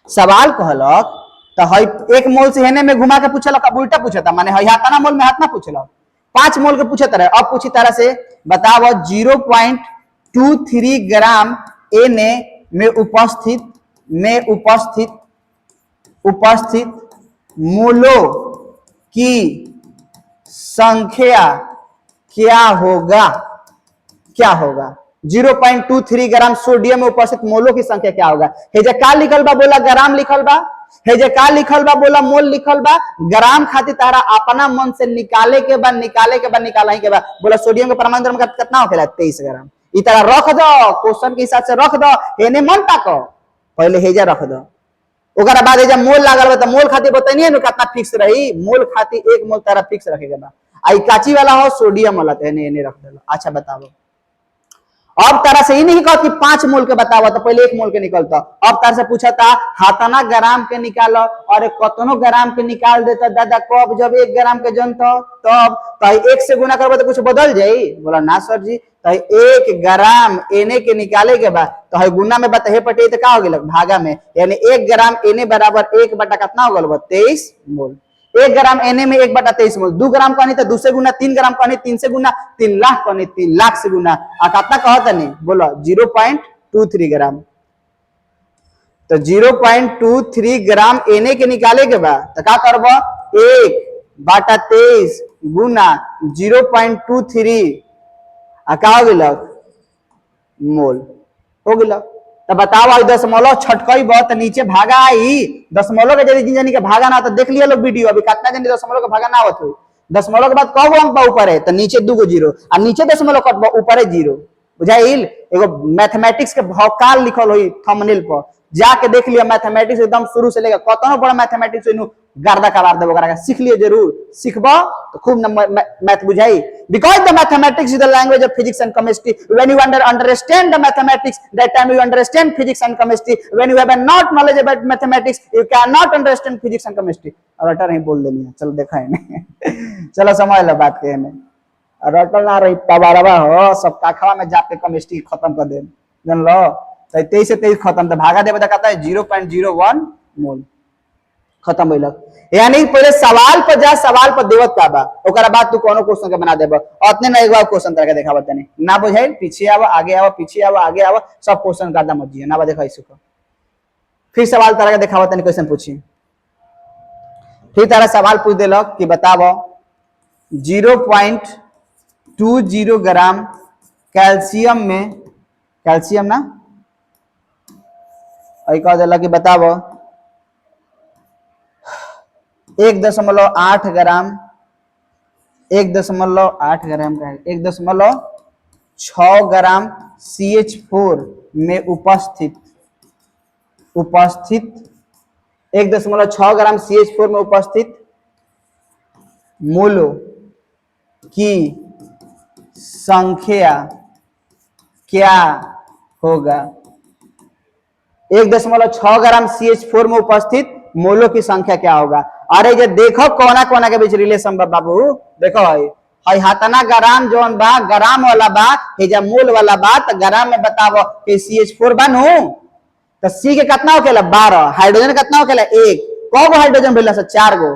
S1: सवाल कहलक तो हई 1 मोल से हेने में घुमा के पूछलक, अब उल्टा पूछता, माने हई हाथना मोल में हाथ ना पूछलक, 5 मोल के पूछे तरह। अब पूछी तरह से बताओ 0.23 ग्राम Na में उपस्थित मोलों की संख्या क्या होगा, क्या होगा। 0.23 ग्राम सोडियम में उपस्थित मोलों की संख्या क्या होगा। हेजे का लिखल बा बोला ग्राम लिखल बा, हेजे का लिखल बा बोला मोल लिखल बा। ग्राम खातिर तारा अपना मन से निकाले के बाद निकाला ही के बाद बोला सोडियम के परमाणु द्रव्यमान कितना होखेला 23 ग्राम। ई तरह रख दो, क्वेश्चन के हिसाब से रख दो, हेने मन ताको पहले हेजा रख दो, ओकरा बाद हेजा मोल लागल बा त मोल खातिर बताइए न कितना फिक्स रही। मोल खातिर 1 मोल तारा फिक्स रखेगा बा। आई काची वाला हो सोडियम वाला तो हेने रख देलो। अच्छा बताओ, अब तारा से ही नहीं कहा कि 5 मोल के बतावा, तो पहले 1 मोल के निकलता। अब तारा से पूछा था हाथना ग्राम के निकालो, और कतनो ग्राम के निकाल देता दादा, कब जब 1 ग्राम के जनता तब तो 1 से गुना करबो तो कुछ बदल जाई। बोला ना सर जी, तो 1 ग्राम Na के निकाले के बाद तो है गुना में बता हे पटे तो का हो गेल भागा में, यानी 1 ग्राम Na बराबर 1 बटा कितना हो गेल 23 मोल। 1 ग्राम Na में 1 बटा 23 मोल। 2 ग्राम कहनी तो 2 से गुना, 3 ग्राम कहनी 3 से गुना, 3 लाख कहनी 3 लाख से गुना, आ कितना कहता नहीं बोलो 0.23 ग्राम। तो 0.23 ग्राम Na के निकाले के बाद तो का करबो 1 बटा 23 गुना 0.23 आ का हो गेल मोल हो गया। तो बताओ 10 छटकई बहुत नीचे भागा आई 10 के यदि जिन के भागा ना तो देख लिया लोग वीडियो अभी कितना जन 10 के भागा ना आवत हो 10 के बाद कब अंक ऊपर है तो नीचे 2 जीरो और नीचे 10 कटबा ऊपर है जीरो बुझाइल। एगो मैथमेटिक्स के भौकाल लिखल हुई थंबनेल पर जाके देख लिया मैथमेटिक्स एकदम शुरू से लेकर कतनो बड़ा मैथमेटिक्स गर्दा कबार देबो करा सीख लिए जरूर सीखबो तो खूब मैथ बुझाई because the mathematics is the language of physics and chemistry when you understand the mathematics that time you understand physics and chemistry when you have not knowledge about mathematics you can not understand physics and chemistry. रटर ही बोल देनी है चलो देखा है चलो समझ लो बात के में रटल ना रही पवारवा हो सब काखवा में जाके केमिस्ट्री खत्म कर दे जान लो 23 से 23 खत्म तो भागा देबे तो कहता है 0.01 मोल खत्म भइलक। यानी पहले सवाल पर जा सवाल पर देवत का बा ओकरा बाद तू कोनो क्वेश्चन के बना देबो ओतने ना एक बार क्वेश्चन करके देखावत तनी ना बुझाइल पीछे आवा आगे आवा पीछे आवा आगे आवा सब क्वेश्चन करदा मत जी ना बा देखा इसको फिर सवाल तरह के देखावत तनी क्वेश्चन पूछी फिर तारा सवाल पूछ देलक कि बताओ 0.20 ग्राम कैल्शियम में कैल्शियम ना कह दिला कि बताओ 1.8 ग्राम 1.8 ग्राम का 1.6 ग्राम CH4 में उपस्थित 1.6 ग्राम CH4 में उपस्थित मोलों की संख्या क्या होगा। 1.6 ग्राम CH4 में उपस्थित मोलों की संख्या क्या होगा। अरे जे देखो कोना कोना के बीच रिलेशन बा बाबू देखो है हाथना ग्राम जोन बा ग्राम वाला बा हे जा मोल वाला बा तो ग्राम में बताओ कि CH4 बा नु तो C के कितना होखेला 12 हाइड्रोजन कितना होखेला 1 कगो हाइड्रोजन भेला से 4 गो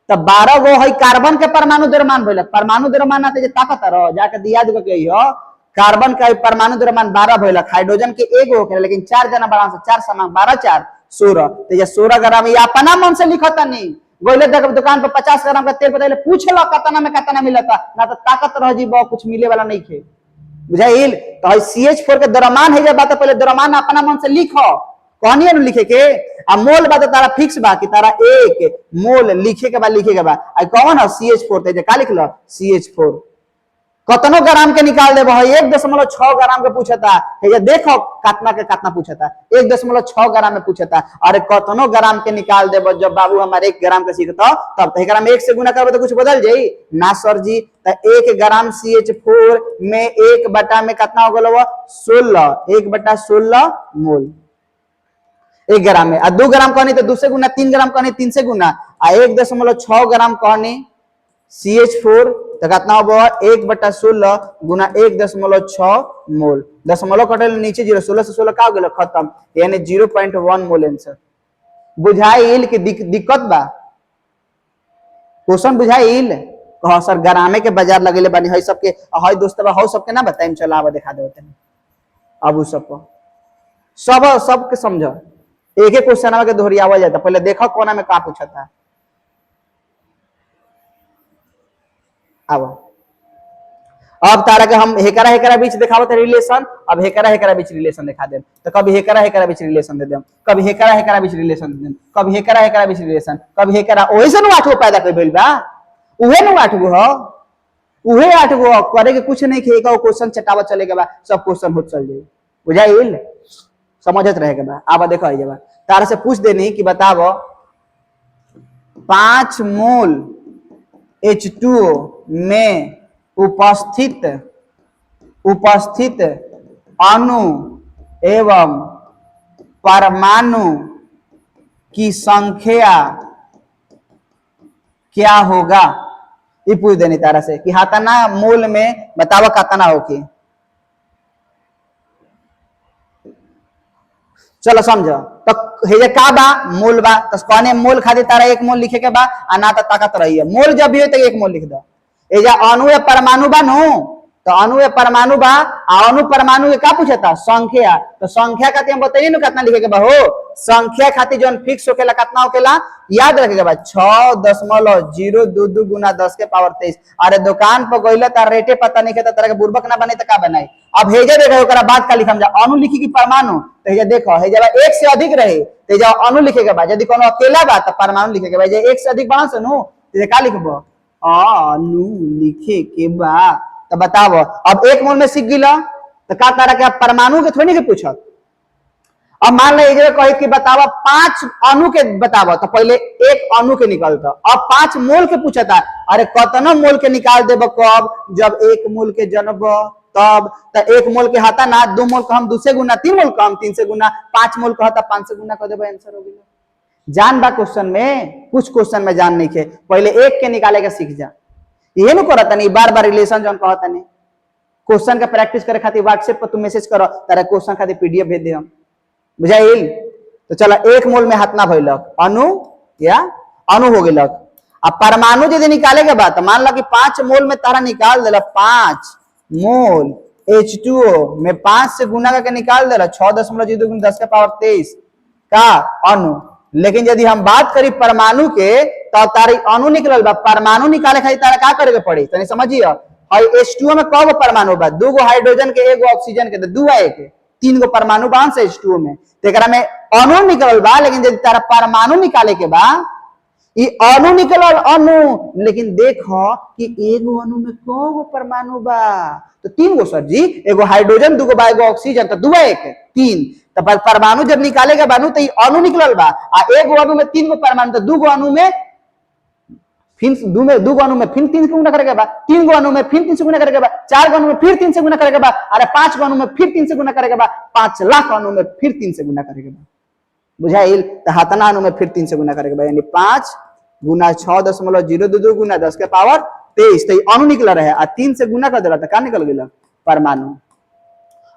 S1: तो 12 गो है कार्बन के परमाणु द्रव्यमान भेला परमाणु द्रव्यमान आते जे ताकत रह जाके दिया दे के हो कार्बन का परमाणु द्रव्यमान 12 भेला हाइड्रोजन के 1 होखेला लेकिन 4 जना बड़ा से 4 समान 12 4 16 तो ये 16 ग्राम ये अपना मन से लिखता नहीं गोले देख दुकान पर 50 ग्राम का तेल पता पूछ लो कितना में कितना मिलता ना तो ताकत रह जी कुछ मिले वाला नहीं खे बुझाइल। तो CH4 के द्रव्यमान है बात पहले द्रव्यमान अपना मन से लिखो कहनी लिखे के आ मोल बात तारा फिक्स बा कि तारा एक मोल लिखे के बाद कौन है CH4 ते का लिख लो CH4 कतनो ग्राम के निकाल दे 1.6 ग्राम के पूछता है देखो कितना के कितना पूछता 1.6 ग्राम में पूछता अरे कतनो ग्राम के निकाल दे जब बाबू हमारे 1 ग्राम के सीखता तब तो ग्राम 1 से गुना करबे तो कुछ बदल जाई ना सर जी तो 1 ग्राम CH4 में 1 बटा में कितना हो गलो 16 1/16 मोल 1 ग्राम में 2 ग्राम कहनी तो 2 से गुना 3 ग्राम कहनी 3 से गुना 1.6 ग्राम कहनी CH4 तो कितना हो 1/16 गुना 1.6 मोल दशमलव कटल नीचे 0 16 से 16 का हो गया खत्म यानी 0.1 मोल आंसर बुझाइल कि दिक्कत बा क्वेश्चन बुझाइल कह सर ग्रामे के बाजार लगेले बानी है सबके है दोस्तबा हो सबके ना बताइम चला आवा दिखा देबे तनी अब उ सब के समझो एक एक क्वेश्चन के दोहरावा जाता पहले देखो कोना में का पूछता अब तारा के हम हेकरा बीच दिखावत रिलेशन अब हेकरा बीच रिलेशन दिखा दे तो कभी हेकरा बीच रिलेशन दे देम कभी हेकरा बीच रिलेशन दे देम कभी हेकरा बीच रिलेशन कभी हेकरा ओइसन 8 गो पैदा कर भेल बा उहे न 8 गो हो उहे 8 गो करे के कुछ नहीं खेगा क्वेश्चन चटावा चले के बा सब क्वेश्चन हो चल जाई बुझाइल समझत रहे के बा आबा देखो आइए बा तारा से पूछ देनी कि बताओ 5 मोल H2O में उपस्थित अणु एवं परमाणु की संख्या क्या होगा ये पूछ देनी तारा से कि हाथाना मोल में बताओ कितना होगी चलो समझो तो हे का बा मोल बा तो कहने मोल खातिर तारा 1 मोल लिखे के बा आ ना तो ताकत रही है मोल जब भी हो तो 1 मोल लिख दो ए जा अणु या परमाणु बा नु तो अणु या परमाणु बा अणु परमाणु के का पूछता संख्या तो संख्या का हम बताइए ना कितना लिखे के बा हो संख्या खातिर जो फिक्स होकेला कितना होकेला याद रखेगा बा 6.02 गुना 10 के पावर 23। अरे दुकान पर गइला तार रेटे पता नहीं के तरह के बुर्बक ना बने त का बनाई। अब हेजे देखो ओकरा बाद का लिखम जा अणु लिखी की परमाणु तो हेजे देखो हेजे एक से अधिक रहे तो हेजे अणु लिखेगा बा यदि कोनो अकेला बा त परमाणु लिखेगा बा जे एक से अधिक बा सनु तो का लिखबो अणु लिखे के बा। तो बताओ अब एक मोल में सीख गिला तो का तरह के परमाणु के थोड़ी के पूछत। अब मान लीजिए कही कि बतावा 5 अणु के बतावा तो पहले एक अणु के निकालता अब 5 मोल के पूछता अरे कतना मोल के निकाल देब कब जब 1 मोल के जनब तब तो 1 मोल के हता ना 2 मोल का हम 2 से गुना 3 मोल का हम 3 से गुना 5 मोल का हता 5 से गुना कर देब आंसर हो गया। जान बा क्वेश्चन में कुछ क्वेश्चन में जान नहीं के पहले एक के निकाले के सीख जा ये न करता नहीं बार बार रिलेशन जन कहता नहीं। क्वेश्चन का प्रैक्टिस करे खातिर व्हाट्सएप पर तू मैसेज करो तारा क्वेश्चन खातिर पीडीएफ भेज दे हम बुझाइल। तो चला 1 मोल में हाथ ना भइलक अणु या अणु हो गेलक। अब परमाणु यदि निकाले के बाद मान ला कि 5 मोल में तारा निकाल देला 5 मोल H2O में 5 से गुना करके निकाल देला 6.02 10 के पावर 23 का अणु। लेकिन यदि हम बात करी परमाणु के तो तारी अणु निकलल बा परमाणु निकाले खातिर तारा का करे के पड़ी तनी समझिए। हई H2O में कगो परमाणु बा 2 गो हाइड्रोजन के 1 गो ऑक्सीजन के 2 है के 3 गो परमाणु बा से H2O में तेकरा में अणु निकलल बा। लेकिन यदि तारा परमाणु निकाले के बा ई अणु निकलल अणु लेकिन देखो कि एगो अणु में कगो परमाणु बा तो 3 गो सर जी एगो हाइड्रोजन 2 गो बा एगो ऑक्सीजन तो 2 है के 3 तो परमाणु जब निकालेगा बानू तो अणु निकलल बा आ 1 गो अणु में 3 गो परमाणु तो 2 गो अणु में फिर 2 गो अणु में फिर 3 से गुना करेगा बा 3 गो अणु में फिर 3 से गुना करेगा बा 4 गो अणु में फिर 3 से गुना करेगा बा अरे 5 गो अणु में फिर 3 से गुना करेगा बा 5 लाख अणु में फिर 3 से गुना करेगा बा बुझाइल। तो हतना अणु में फिर 3 से गुना करेगा बा यानी 5 गुना 6.02 गुना 10 के पावर 23 तो अणु निकल रहा है आ 3 से गुना कर देला तो का निकल गेल परमाणु।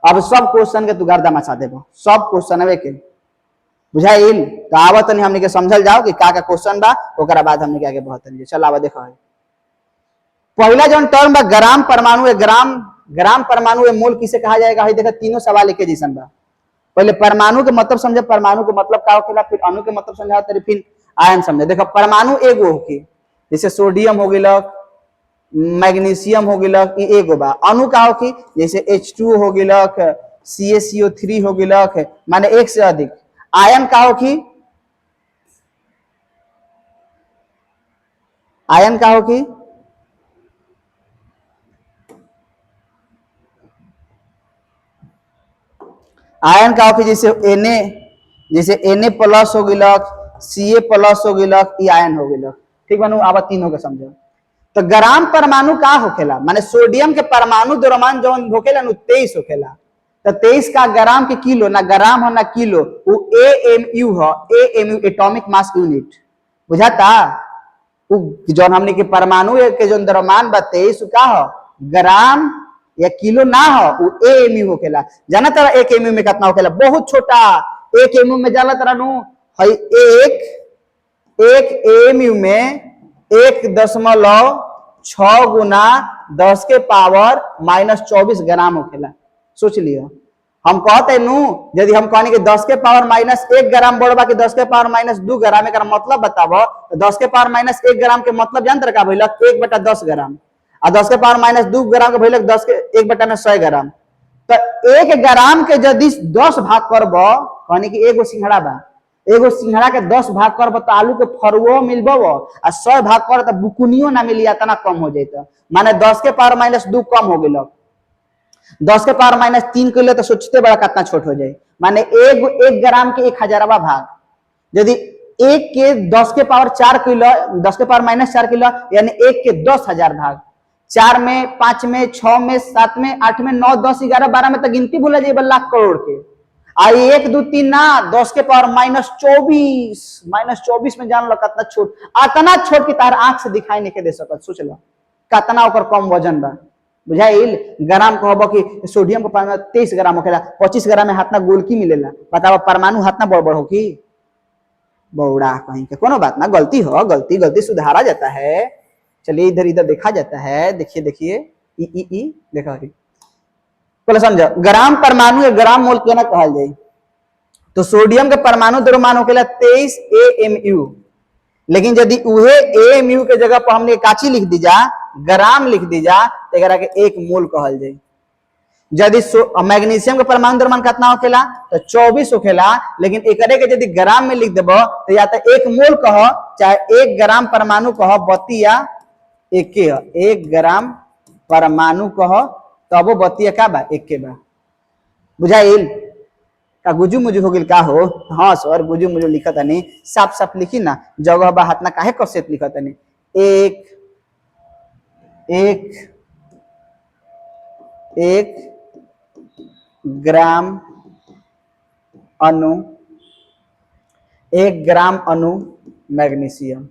S1: अब सब क्वेश्चन के तू गर्दा मचा देबो सब क्वेश्चन के बुझाइल। तो आवत नहीं हमने के समझल जाओ कि का क्वेश्चन बा ओकरा बाद हमने के आगे बढ़त चल आवा देखो। पहला जो टर्म बा ग्राम परमाणु है ग्राम परमाणु मोल किसे कहा जाएगा देखा तीनों सवाल एक जैसन बा। पहले परमाणु के मतलब समझे परमाणु के मतलब का होखेला फिर अणु के मतलब समझा फिर आयन समझे। देखो परमाणु एगो होके जैसे सोडियम हो गेलक मैग्नीशियम हो गेलक ई एगो बा। अणु का होकी जैसे H2 हो गेलक CaCO3 हो गेलक माने एक से अधिक। आयन का होकी आयन का होकी आयन का होकी जैसे Na प्लस हो गेलक Ca प्लस हो गेलक ई आयन हो गेलक ठीक बनू। अब तीनों के समझो। तो ग्राम परमाणु का होखेला माने सोडियम के परमाणु द्रव्यमान जौन होखेला नु 23 होखेला तो 23 का ग्राम के किलो ना ग्राम हो ना किलो वो AMU हो AMU एटॉमिक मास यूनिट बुझाता। वो जौन हमने के परमाणु के जौन द्रव्यमान बा 23 का हो ग्राम या किलो ना हो वो AMU होखेला। जाना तारा 1 MU में कितना होखेला बहुत छोटा 1 MU में जाना तारा नु हई एक AMU में 1.6 गुना 10 के पावर -24 ग्राम होखेला। सोच लियो हम कहते नु यदि हम कहनी कि 10 के पावर -1 ग्राम बढ़बा कि 10 के पावर -2 ग्राम एकर मतलब बताबो तो 10 के पावर -1 ग्राम के मतलब जानत का भइलक 1/10 ग्राम आ 10 के पावर -2 ग्राम के भइलक 10 के 1/100 ग्राम। तो 1 ग्राम के यदि 10 भाग करबो कहनी कि एगो सिंघड़ा बा एगो सिंघड़ा के 10 भाग करब तो आलू के फरुओ मिलबो आ 100 भाग कर तो बुकुनियो ना मिली इतना कम हो जाता माने 10 के पावर -2 कम हो गेल 10 के पावर -3 के लिए तो सोचते बड़ा कितना छोट हो जाए माने 1 ग्राम के 1000वां भाग यदि 1 के 10 के पावर 4 किलो 10 के पावर -4 किलो यानी 1 के 10,000 भाग 4 में 5 में 6 में 7 में 8 में 9 10 11 12 में तो गिनती भूल जाए लाख करोड़ के आई 1 2 3 ना 10 के पावर -24 में जान लो कितना छोट इतना छोट कि तार आंख से दिखाई नहीं के दे सकत। सोच लो कितना ओकर कम वजन बा बुझाइल। ग्राम कहबो कि सोडियम के पानी 23 ग्राम होखेला 25 ग्राम में हाथना गोलकी मिलेला बताओ परमाणु हाथना बड़ हो की बौड़ा कहीं के कोनो बात ना गलती हो गलती सुधारा जाता है। चलिए इधर इधर देखा जाता है देखिए ई देखा पहले समझो ग्राम परमाणु या ग्राम मोल केना कहल जाए। तो सोडियम के परमाणु द्रव्यमान होकेला 23 AMU। लेकिन यदि उहे AMU के जगह पर हमने काची लिख दी जा, ग्राम लिख दी जा, तो एकरा के 1 मोल कहल जाए। यदि मैग्नीशियम के परमाणु द्रव्यमान कितना होखेला, तो 24 होखेला। लेकिन एकरे के यदि ग्राम में लिख देबो तो या तो 1 मोल कह चाहे 1 ग्राम परमाणु कह, बतिया एके है। 1 ग्राम परमाणु कह तबो बतिया का बा, एके बा। बुझाइल? का गुजू मुजू हो गिल का हो? हाँ सर गुजू मुजू लिखत नहीं, साफ साफ लिखी ना, जगह बा हाथ ना काहे कसेत लिखत नहीं। 1 ग्राम अणु, 1 ग्राम अणु मैग्नीशियम।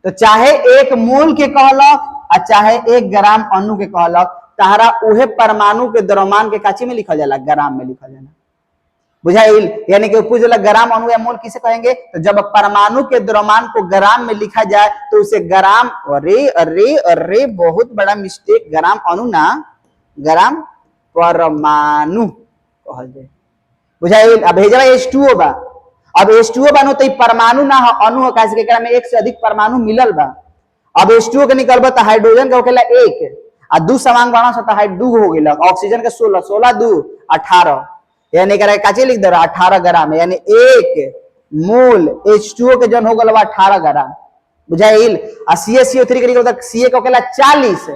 S1: तो चाहे 1 मोल के कहलक और चाहे 1 ग्राम अणु के कहलक, तारा उहे परमाणु के द्रव्यमान के काची में लिखल जाला, ग्राम में लिखल जाला। बुझाइल? यानी कि पूछला ग्राम अणु या मोल किसे कहेंगे, तो जब परमाणु के द्रव्यमान को ग्राम में लिखा जाए तो उसे ग्राम, अरे अरे अरे बहुत बड़ा मिस्टेक, ग्राम अणु ना, ग्राम परमाणु कहल जाए। बुझाइल? अब भेजवा H2O बा, अब H2O बनो तो परमाणु ना हो, अणु हो, काहे एकरा में 1 से अधिक परमाणु मिलल बा। अब H2O के निकलबा तो हाइड्रोजन के होखेला 1 आ 2 समांग बाणा से तो हाइड 2 हो गेल, ऑक्सीजन के 16, 16 2 18, यानी एकरा काचे लिख दे रहा 18 ग्राम, यानी 1 मोल H2O के जन हो गल 18 ग्राम। बुझाइल? आ CaCO3 के निकलता Ca के होखेला 40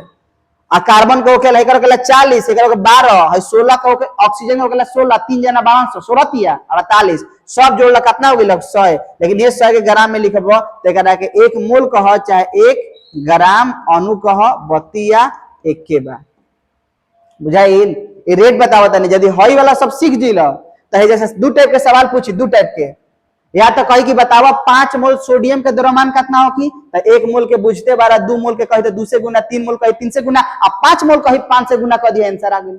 S1: आ कार्बन के होखेला एकर होखेला 40, एकर होखेला 12 है, 16 के होखे, ऑक्सीजन के होखेला 16, 3 जना 1200, 16 तिया 48, सब जोड़ला कितना हो गेल 100। लेकिन ये 100 के ग्राम में लिखबो तो एकरा के 1 मोल कह चाहे 1 ग्राम अणु कह, बतिया एके बा। बुझाइल? ये रेट बताओ तनी, यदि हई वाला सब सीख जिल तो जैसे 2 टाइप के सवाल पूछी, 2 टाइप के, या तो कही कि बताओ 5 मोल सोडियम के द्रव्यमान कितना हो की, तो 1 मोल के बुझते बारा, 2 मोल के कही तो 2 से गुना, 3 मोल कही 3 से गुना, आ 5 मोल कही 5 से गुना कर दिया, आंसर आ गया।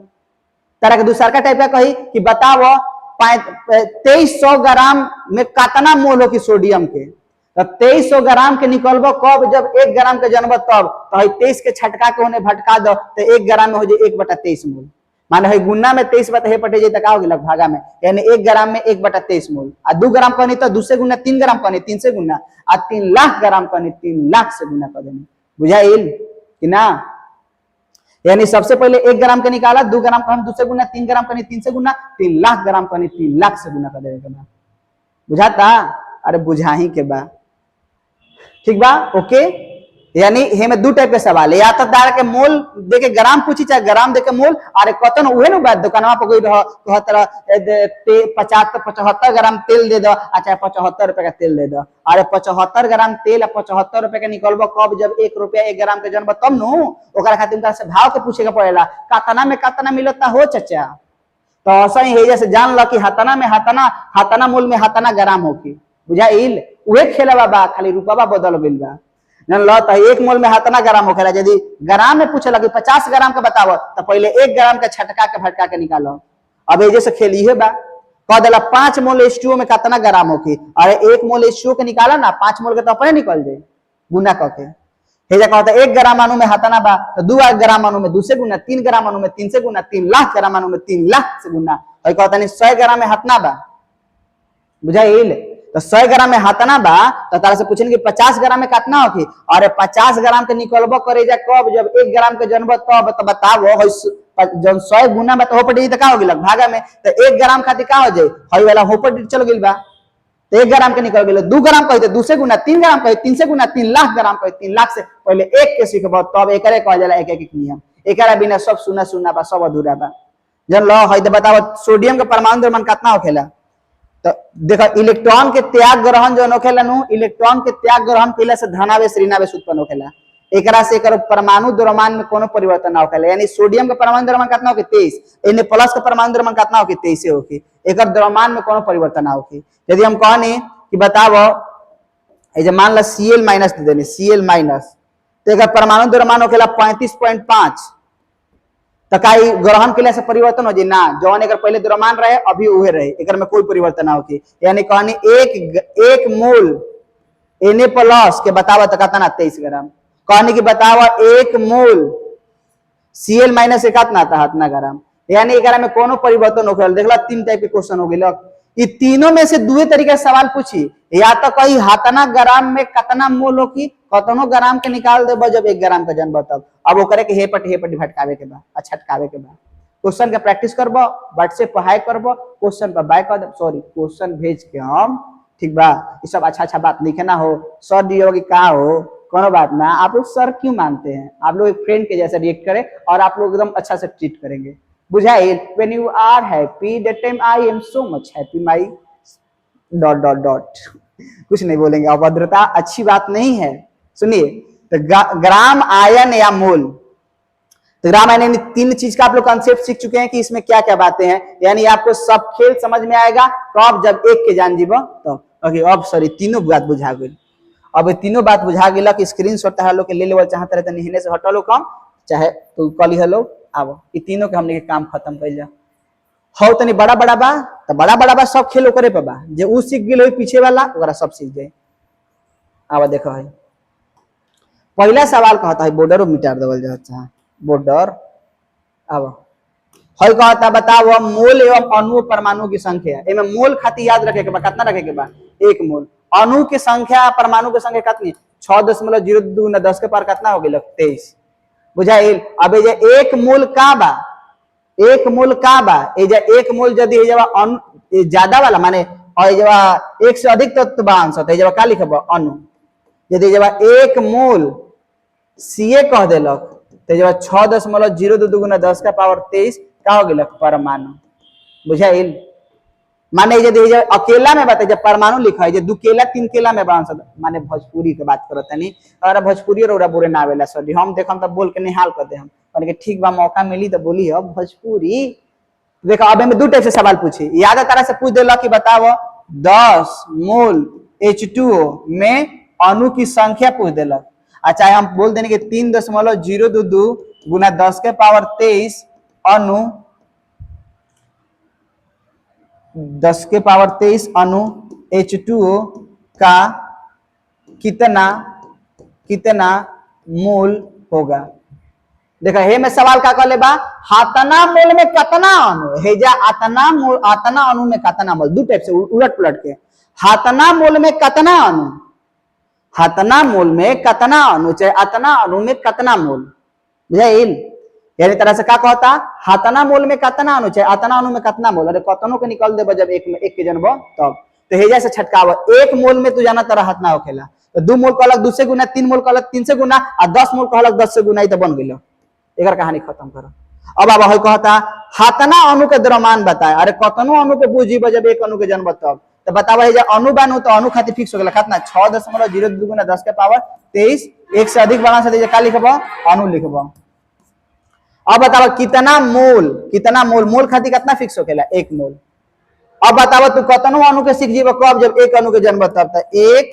S1: तरह के दूसरा का टाइप का कही कि बताओ 2300 ग्राम में कितना मोल हो की सोडियम के, तो 2300 ग्राम के निकलबो कब, जब 1 ग्राम के जनब तब, तो 23 के छटका के होने भटका दो तो 1 ग्राम में हो जाए 1/23 मोल। माने है गुना में 23 बटा हे पटे जाए का हो गेल भागा में, यानी 1 ग्राम में 1/23 मोल। आ 2 ग्राम कहनी तो 2 से गुना, 3 ग्राम कहनी 3 से गुना, आ 3 लाख ग्राम कहनी 3 लाख से गुना कर देनी। बुझाइल कि ना? यानी सबसे पहले 1 ग्राम के निकाला, 2 ग्राम कहनी 2 से गुना, 3 ग्राम कहनी 3 से गुना, 3 लाख ग्राम कहनी 3 लाख से गुना कर देगा। बुझाता? अरे बुझाही के बा, ठीक बा, ओके। यानी हे में 2 टाइप के सवाल है, या तो तार के मोल देके ग्राम पूछी चाहे ग्राम देके मोल, अरे कतन उहे न बात दुकानवा पर गई रह तो तरह 75 ग्राम तेल दे दो, अच्छा 75 रुपए का तेल दे दो, अरे 75 ग्राम तेल आ 75 रुपए के निकलबो कब, जब 1 रुपया 1 ग्राम के जनब तब नु, ओकरा खातिर उनका से भाव के पूछे के पड़ेला, कतना में कतना मिलता हो चाचा। तो ऐसा ही है, जैसे जान लो कि हतना में हतना मोल में हतना ग्राम होकी। बुझाइल? उहे खेला बाबा, खाली रुपया बदल गइल बा। जान लो तो 1 मोल में हतना ग्राम होखेला, यदि ग्राम में पूछे लगी 50 ग्राम के बताओ तो पहले 1 ग्राम के छटका के भटका के निकालो। अब ये जैसे खेली है बा, कह देला 5 मोल H2O में कितना ग्राम होकी, अरे 1 मोल H2O के निकाला ना, 5 मोल के तो अपने निकल जाए गुना करके। हे जा कहता 1 ग्राम अणु में हतना बा तो 2 ग्राम अणु में 2 से गुना, 3 ग्राम अणु में 3 से गुना, 3 लाख ग्राम अणु में 3 लाख से गुना, और कहता नहीं 100 ग्राम में हतना बा। बुझाइल? तो 100 ग्राम में हतना बा तो तारा से पूछेंगे 50 ग्राम में कितना होगी, अरे 50 ग्राम के निकलबो करे जा कब, जब 1 ग्राम के जनब तब, तो बताओ जब 100 गुना में तो होपट तो का हो गेल भागा में, तो 1 ग्राम खातिर का हो जाए, हई वाला होपट चल गेल बा, तो 1 ग्राम के निकल गेल, 2 ग्राम कहे 2 से गुना, 3 ग्राम कहे 3 से गुना, 3 लाख ग्राम कहे 3 लाख से पहले 1 के सीखबो तब एकरे कह जाला 1-1 नियम, एकरा बिना सब सुना सुना बा, सब अधूरा बा। जन लो हई तो बताओ सोडियम के परमाणु द्रव्यमान कितना होखेला, तो देखो इलेक्ट्रॉन के त्याग ग्रहण जो होखेला नु, इलेक्ट्रॉन के त्याग ग्रहण कइला से धनावेश ऋणावेश उत्पन्न होखेला, एकरा से एकर परमाणु द्रव्यमान में कोनो परिवर्तन ना होखेला। यानी सोडियम के परमाणु द्रव्यमान कितना होके 23, Na प्लस के परमाणु द्रव्यमान कितना होके 23 होके, एकर द्रव्यमान में कोनो परिवर्तन ना होके। यदि हम कहनी कि बताओ ए जे मान ला Cl माइनस दे देनी, Cl माइनस, तो एकर परमाणु द्रव्यमान होखेला 35.5, तो का ग्रहण के लिए से परिवर्तन हो जाए ना, जौन एकर पहले द्रव्यमान रहे अभी उहे रहे, एकर में कोई परिवर्तन ना होके। यानी कहनी 1 मोल Na प्लस के बतावा तो कितना 23 ग्राम, कहनी कि बतावा 1 मोल Cl माइनस कितना था हतना ग्राम, यानी एकरा में कोनो परिवर्तन होखेला। देखला 3 टाइप के क्वेश्चन हो गेल, ये तीनों में से दुए तरीके से सवाल पूछी, या तो कही हाथना ग्राम में कतना मोल हो की कतनो ग्राम के निकाल दे जब 1 ग्राम का जन तब अब ओकरे के हे पट भटकावे के बा छटकावे के बा। क्वेश्चन के प्रैक्टिस करबो, व्हाट्सएप पर हाई करबो, क्वेश्चन पर बाय कर दे, सॉरी क्वेश्चन भेज के हम, ठीक बा। ये सब अच्छा बात लिखे ना हो, सर दियो कि का हो, कोनो बात ना। आप लोग सर क्यों मानते हैं, आप लोग एक फ्रेंड के जैसे रिएक्ट करें और आप लोग एकदम अच्छा से ट्रीट करेंगे, बुझाए। When you are happy that time I am so much happy माई ... कुछ नहीं बोलेंगे, अभद्रता अच्छी बात नहीं है। सुनिए, तो ग्राम, आयन या मोल, तो ग्राम आयन यानी 3 चीज का आप लोग कॉन्सेप्ट सीख चुके हैं कि इसमें क्या क्या बातें हैं, यानी आपको सब खेल समझ में आएगा कब जब एक के जान जीव तो। अब सॉरी तीनों बात बुझा गई, अब तीनों बात बुझा गई कि स्क्रीन शॉट हेलो के ले लेवल चाहते रहते निहने से हटलो कम चाहे तो कली हेलो आबो, ये तीनों के हमने के काम खत्म कर जा। हो तनी बड़ा बा तो बड़ा बा सब खेल ओकरे पे बा, जे उ सीख गेल पीछे वाला ओकरा सब सीख गए। अब देखो है पहला सवाल कहता है बॉर्डर मिटार देवल जाता बॉर्डर। अब हल कहता बताओ मोल एवं अणु परमाणु की संख्या, इनमें मोल खातिर याद रखे के बा, कितना रखे के बा 1 मोल। अणु की संख्या परमाणु की संख्या कितनी 6.02 × 10 के पावर कितना हो गया 23, बुझाइल। अब ये 1 मोल का बा, 1 मोल का बा, ये 1 मोल यदि ज्यादा वाला माने और जब 1 से अधिक तत्व बा अंश तो जब का लिखब अणु, यदि जब 1 मोल सीए कह देलक तो जब 6.02 × 10 का पावर 23 का हो गया परमाणु, बुझाइल। माने यदि अकेला में बताए जब परमाणु लिखा है 2 केला 3 केला में बांस, माने भोजपुरी के बात करत नहीं, और भोजपुरी और बोरे ना आवेला सॉरी, हम देखम तब बोल के निहाल कर दे हम के ठीक बा मौका मिली तो बोली अब भोजपुरी। देखो अब हमें 2 टाइप से सवाल पूछी, याद तरह से पूछ देला कि बताओ 10 मोल H2O में अणु की संख्या पूछ देलक, अच्छा हम बोल देने के 3.022 × 10 के पावर 23 अणु 10 के पावर 23 अणु H2O का कितना मोल होगा। देखा हे में सवाल का कहले बा हातना मोल में कितना अणु है, जा आतना मोल आतना अणु में कितना मोल, 2 टाइप से उलट पुलट के। हातना मोल में कितना अणु, हातना मोल में कितना अणु चाहे आतना अणु में कितना मोल, बुझाइल। यानी तरह से क्या कहता हातना मोल में कितना अणु चाहे आतना अणु में कितना मोल, अरे कतनों के निकल देबो जब 1 में 1 के जनबो तब तो हेजा से छटकाव 1 मोल में तू जाना तरह हातना होखेला तो 2 मोल कहलक 2 से गुना, 3 मोल कहलक 3 से गुना और 10 मोल कहलक 10 से गुना, तो बन गेलो। एकर कहानी खत्म करो। अब है कहता हातना अणु के द्रव्यमान बताए, अरे कतनो अणु के बुझी जब 1 अणु के जन्म तब तो बतावा जे अणु बानू तो अणु खातिर फिक्स हो गेला कितना 6.02 × 10 के पावर 23, 1 से अधिक बढ़ा से का लिखबो अणु लिखबो। अब बतावा कितना मोल मोल खातिर कितना फिक्स हो गेला 1 मोल। अब बतावा तू कतनो अणु के सीख जीव कब जब 1 अणु के जन्म तब तो 1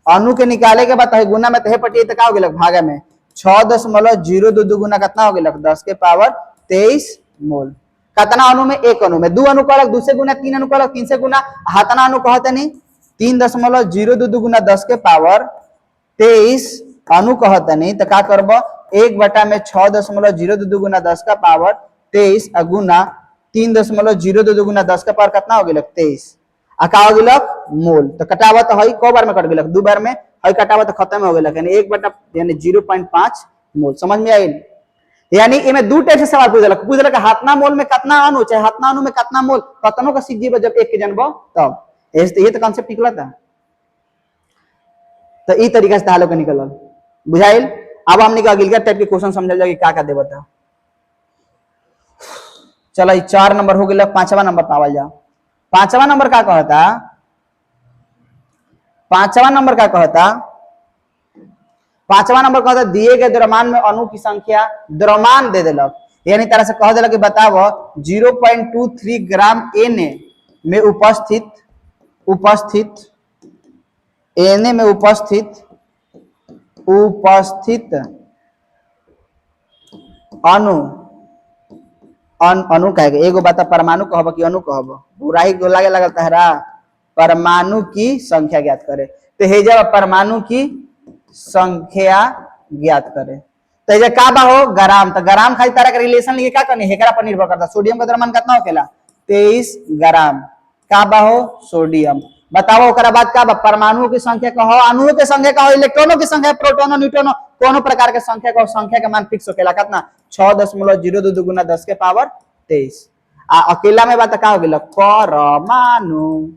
S1: अणु के निकाले के बाद गुना में तहे पटिए तो का हो गेला भागा में 6.022 गुना कितना हो गया 10 के पावर 23 मोल। कितना अणु में 1 अणु में 2 अणु कहलक 2 से गुना, 3 अणु कहलक 3 से गुना, हातना अणु कहते नहीं 3.022 गुना 10 के पावर 23 अणु कहते नहीं तो का करब 1 में 6.022 गुना 10 का पावर 23 गुना 3.022 गुना 10 का पावर कितना हो गया 23 आ का हो गया मोल। तो कटावत है को बार में कट गया 2 बार में है, कटावत तो खत्म हो गया यानी 1 यानी 0.5 मोल, समझ में आई। यानी इमे 2 टाइप से सवाल पूछलक हातना मोल में कितना अणु चाहे हातना अणु में कितना मोल, कतनों का सीख जीव जब 1 के जनबो तब ये तो कांसेप्ट निकला था। तो ई तरीका से तालो के निकलल, बुझाइल। अब हमने अगिलका टाइप के क्वेश्चन समझल जाए का का देबता। चलो 4 नंबर हो गया, 5वां नंबर पावल जा। 5वां नंबर का कहता 5वां नंबर का कहता 5वां नंबर कहता दिए गए द्रव्यमान में अणु की संख्या, द्रव्यमान दे देलक यानी तरह से कह देलक कि बताओ 0.23 ग्राम Na में उपस्थित अणु कहेगा एगो बता परमाणु कहब कि अणु कहब, बुराई को लागे लगल तहरा परमाणु की संख्या ज्ञात करे। तो हे जब परमाणु की संख्या ज्ञात करे तो ये का बा हो ग्राम, तो ग्राम खाली तरह का रिलेशन लिए क्या करनी हेकरा पर निर्भर करता। सोडियम का द्रव्यमान कितना होखेला 23 ग्राम, का बा हो सोडियम। बताओ ओकरा बाद का बा परमाणु की संख्या कहो, अणुओं की संख्या कहो, इलेक्ट्रॉनों की संख्या, प्रोटोनों न्यूट्रॉनों कोनो प्रकार के संख्या कहो, संख्या के मान फिक्स होकेला कितना 6.02 गुना 10 के पावर 23। आ अकेला में बात का हो गेल परमाणु।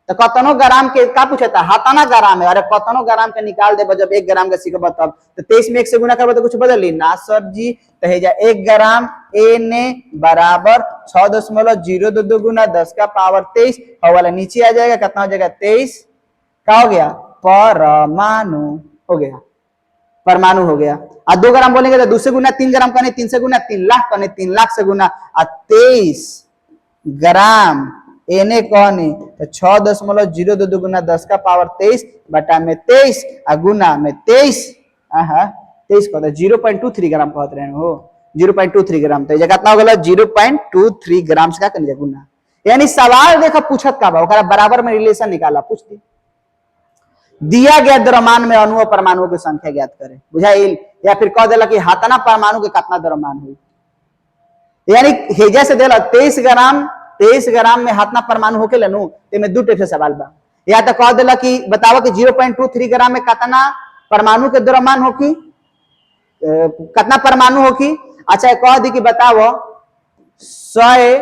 S1: तो कतनो ग्राम के का पूछता हाथाना ग्राम है, अरे कतनो ग्राम के निकाल दे जब 1 ग्राम के सीखब तब। तो 23 में 1 से गुना करब तो कुछ बदली ना सर जी। तो हे जा 1 ग्राम Na बराबर 6.02 गुना 10 का पावर 23 और वाला नीचे आ जाएगा, कितना हो जाएगा 23 का हो गया परमाणु हो गया, परमाणु हो गया। और 2 ग्राम बोलेंगे तो 2 से गुना 3 ग्राम करने, 3 से गुना 3 लाख करने, 3 लाख से गुना 23 ग्राम Na कहने तो 6.02 गुना 10 का पावर 23 बटा में 23 और गुना में 23 23 कहते 0.23 ग्राम कहते रहे हो, 0.23 ग्राम। तो कितना हो गया 0.23 ग्राम से का कर गुना। यानी सवाल देखा पूछत का बा ओकरा बराबर में रिलेशन निकाला पूछती। दिया गया द्रव्यमान में अणु और परमाणु की संख्या ज्ञात करे, बुझाइल। या फिर कह देला कि हाथाना परमाणु के कितना द्रव्यमान हुई, यानी हेजा से देला 23 ग्राम में हाथना परमाणु होके लेनु ते में दो टाइप से सवाल बा। या तो कह देला कि बताओ कि 0.23 ग्राम में कितना परमाणु के द्रव्यमान होकी, कितना परमाणु होकी। अच्छा कह दी कि बताओ 100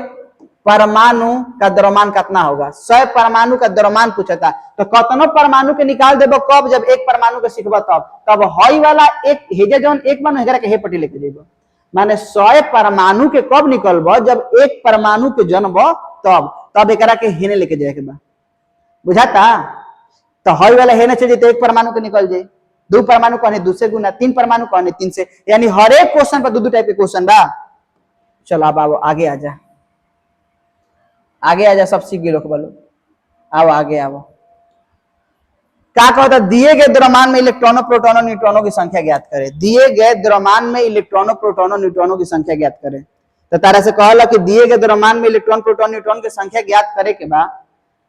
S1: परमाणु का द्रव्यमान कितना होगा, 100 परमाणु का द्रव्यमान पूछता। तो कतनो परमाणु के निकाल देबो कब, जब 1 परमाणु के सीखबो तब हई वाला एक हेजे जौन 1 बन हेकरा के हे पटी लेके जेबो, माने 100 परमाणु के कब निकलबो जब 1 परमाणु के जनबो तब एकरा के हेने लेके जाए के बा, बुझाता। तो हई वाला हेने चल जेते 1 परमाणु के निकल जाए, 2 परमाणु कहने 2 से गुना, 3 परमाणु कहने 3 से, यानी हर एक क्वेश्चन पर 2 टाइप के क्वेश्चन बा। चलो अब आगे आ जा, आगे आ जा, सब सीख गए लोग बोलो। आओ आगे आओ, क्या कहता दिए गए द्रव्यमान में इलेक्ट्रॉनों प्रोटॉनों न्यूट्रॉनों की संख्या ज्ञात करें। दिए गए द्रव्यमान में इलेक्ट्रॉनों प्रोटॉनों न्यूट्रॉनों की संख्या ज्ञात करें। तो तारा से कहला कि दिए गए द्रव्यमान में इलेक्ट्रॉन प्रोटॉन न्यूट्रॉन की संख्या ज्ञात करे के बाद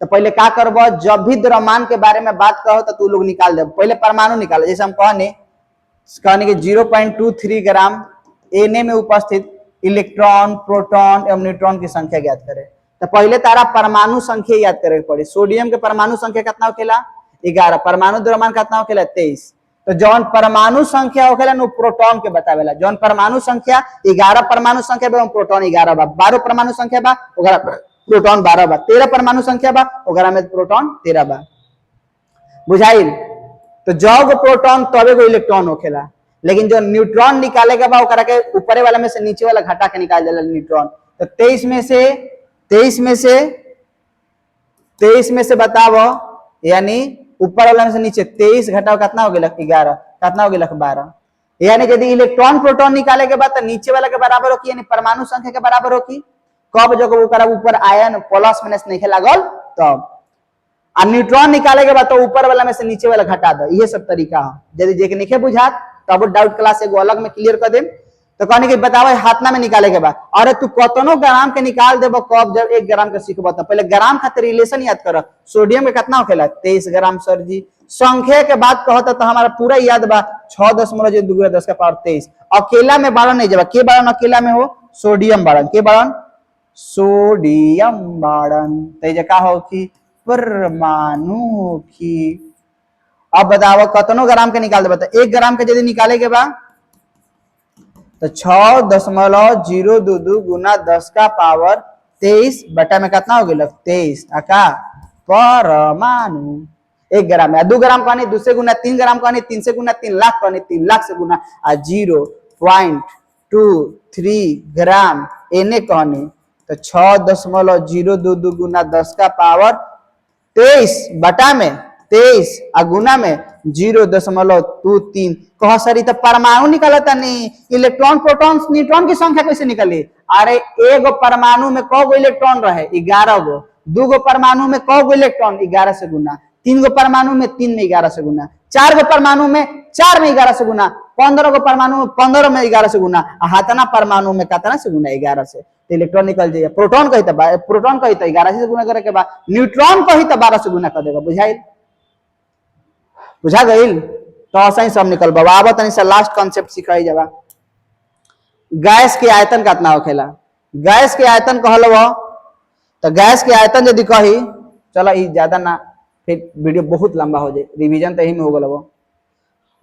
S1: तो पहले क्या करबो, जब भी द्रव्यमान के बारे में बात कहो तो तू लोग निकाल दे, पहले परमाणु निकाल। जैसे हम कहने कि 0.23 ग्राम Na में उपस्थित इलेक्ट्रॉन प्रोटॉन एवं न्यूट्रॉन की संख्या ज्ञात करे। तो पहले तारा परमाणु संख्या याद करे पड़े। सोडियम के परमाणु संख्या कितना होखेला 11, परमाणु द्रव्यमान कितना होखेला 23। तो जौन परमाणु संख्या होखेला नु प्रोटॉन के बतावेला, जौन परमाणु संख्या 11 परमाणु संख्या बा प्रोटॉन 11 बा, 12 परमाणु संख्या बा ओकरा प्रोटॉन 12 बा, 13 परमाणु संख्या बा ओकरा में प्रोटॉन 13 बा, बुझाइल। तो जब प्रोटॉन तबे को इलेक्ट्रॉन होखेला, लेकिन जो न्यूट्रॉन निकाले के बा ओकरा के ऊपरे वाला में से नीचे वाला घटा के निकाल देला न्यूट्रॉन। तो 23 में से बताओ, यानी ऊपर वाला में से नीचे 23 घटाओ कितना हो गया 11, कितना हो गया 12। यानी यदि इलेक्ट्रॉन प्रोटॉन निकाले के बाद तो नीचे वाला के बराबर होगी, यानी परमाणु संख्या के बराबर होगी। कब जब ऊपर आयन प्लस माइनस नहीं लागल तब। और न्यूट्रॉन निकाले के बाद तो ऊपर वाला में से नीचे वाला घटा दो, ये सब तरीका है। यदि जे नहीं बुझात तब डाउट क्लास एगो अलग में क्लियर कर दे। तो कहने की बताओ हाथना में निकाले के बाद, अरे तू कतनो ग्राम के निकाल देबो कब जब 1 ग्राम के सीखबो तो पहले ग्राम खातिर रिलेशन याद कर। सोडियम के कितना होखेला 23 ग्राम सर जी। संख्या के बात कहता तो हमारा पूरा याद बा 6.02 गुना 10 का पावर 23। अकेला में बारन नहीं जब के बारन अकेला में हो सोडियम बारन, के बारन सोडियम बारन, तो का हो कि परमाणु की। अब बताओ कतनो ग्राम के निकाल देबो तो 1 ग्राम के यदि निकाले के बाद तो 6.022 गुना 10 का पावर 23 बटा में कितना हो गया 23 का परमाणु 1 ग्राम में। 2 ग्राम कहनी 2 से गुना 3 ग्राम कहनी, 3 से गुना 3 लाख कहनी, 3 लाख से गुना 0.23 ग्राम Na कहनी। तो 6.022 गुना 10 का पावर 23 बटा में 23 और गुना में 0.23 कह सरी। तो परमाणु निकलता नहीं, इलेक्ट्रॉन प्रोटॉन न्यूट्रॉन की संख्या कैसे निकली। अरे एगो परमाणु में कौ गो इलेक्ट्रॉन रहे 11 गो, 2 गो परमाणु में कौ गो इलेक्ट्रॉन 11 से गुना, 3 गो परमाणु में 3 में 11 से गुना, 4 गो परमाणु में 4 में 11 से गुना, 15 गो परमाणु में 15 में 11 से गुना, हाथना परमाणु में कितना से गुना 11 से। तो इलेक्ट्रॉन निकल जाइए। प्रोटॉन कही तो 11 से गुना करे के बाद, न्यूट्रॉन कही तो 12 से गुना कर देगा, बुझाइल बुझा गईल। तो ऐसा ही सब निकल बाबा। तनी सा लास्ट कॉन्सेप्ट सिखाई जावा। गैस के आयतन कितना होखेला। गैस के आयतन कहल तो गैस के आयतन यदि कही चलो ये ज्यादा ना, फिर वीडियो बहुत लंबा हो जाए, रिवीजन तो यही में हो गल।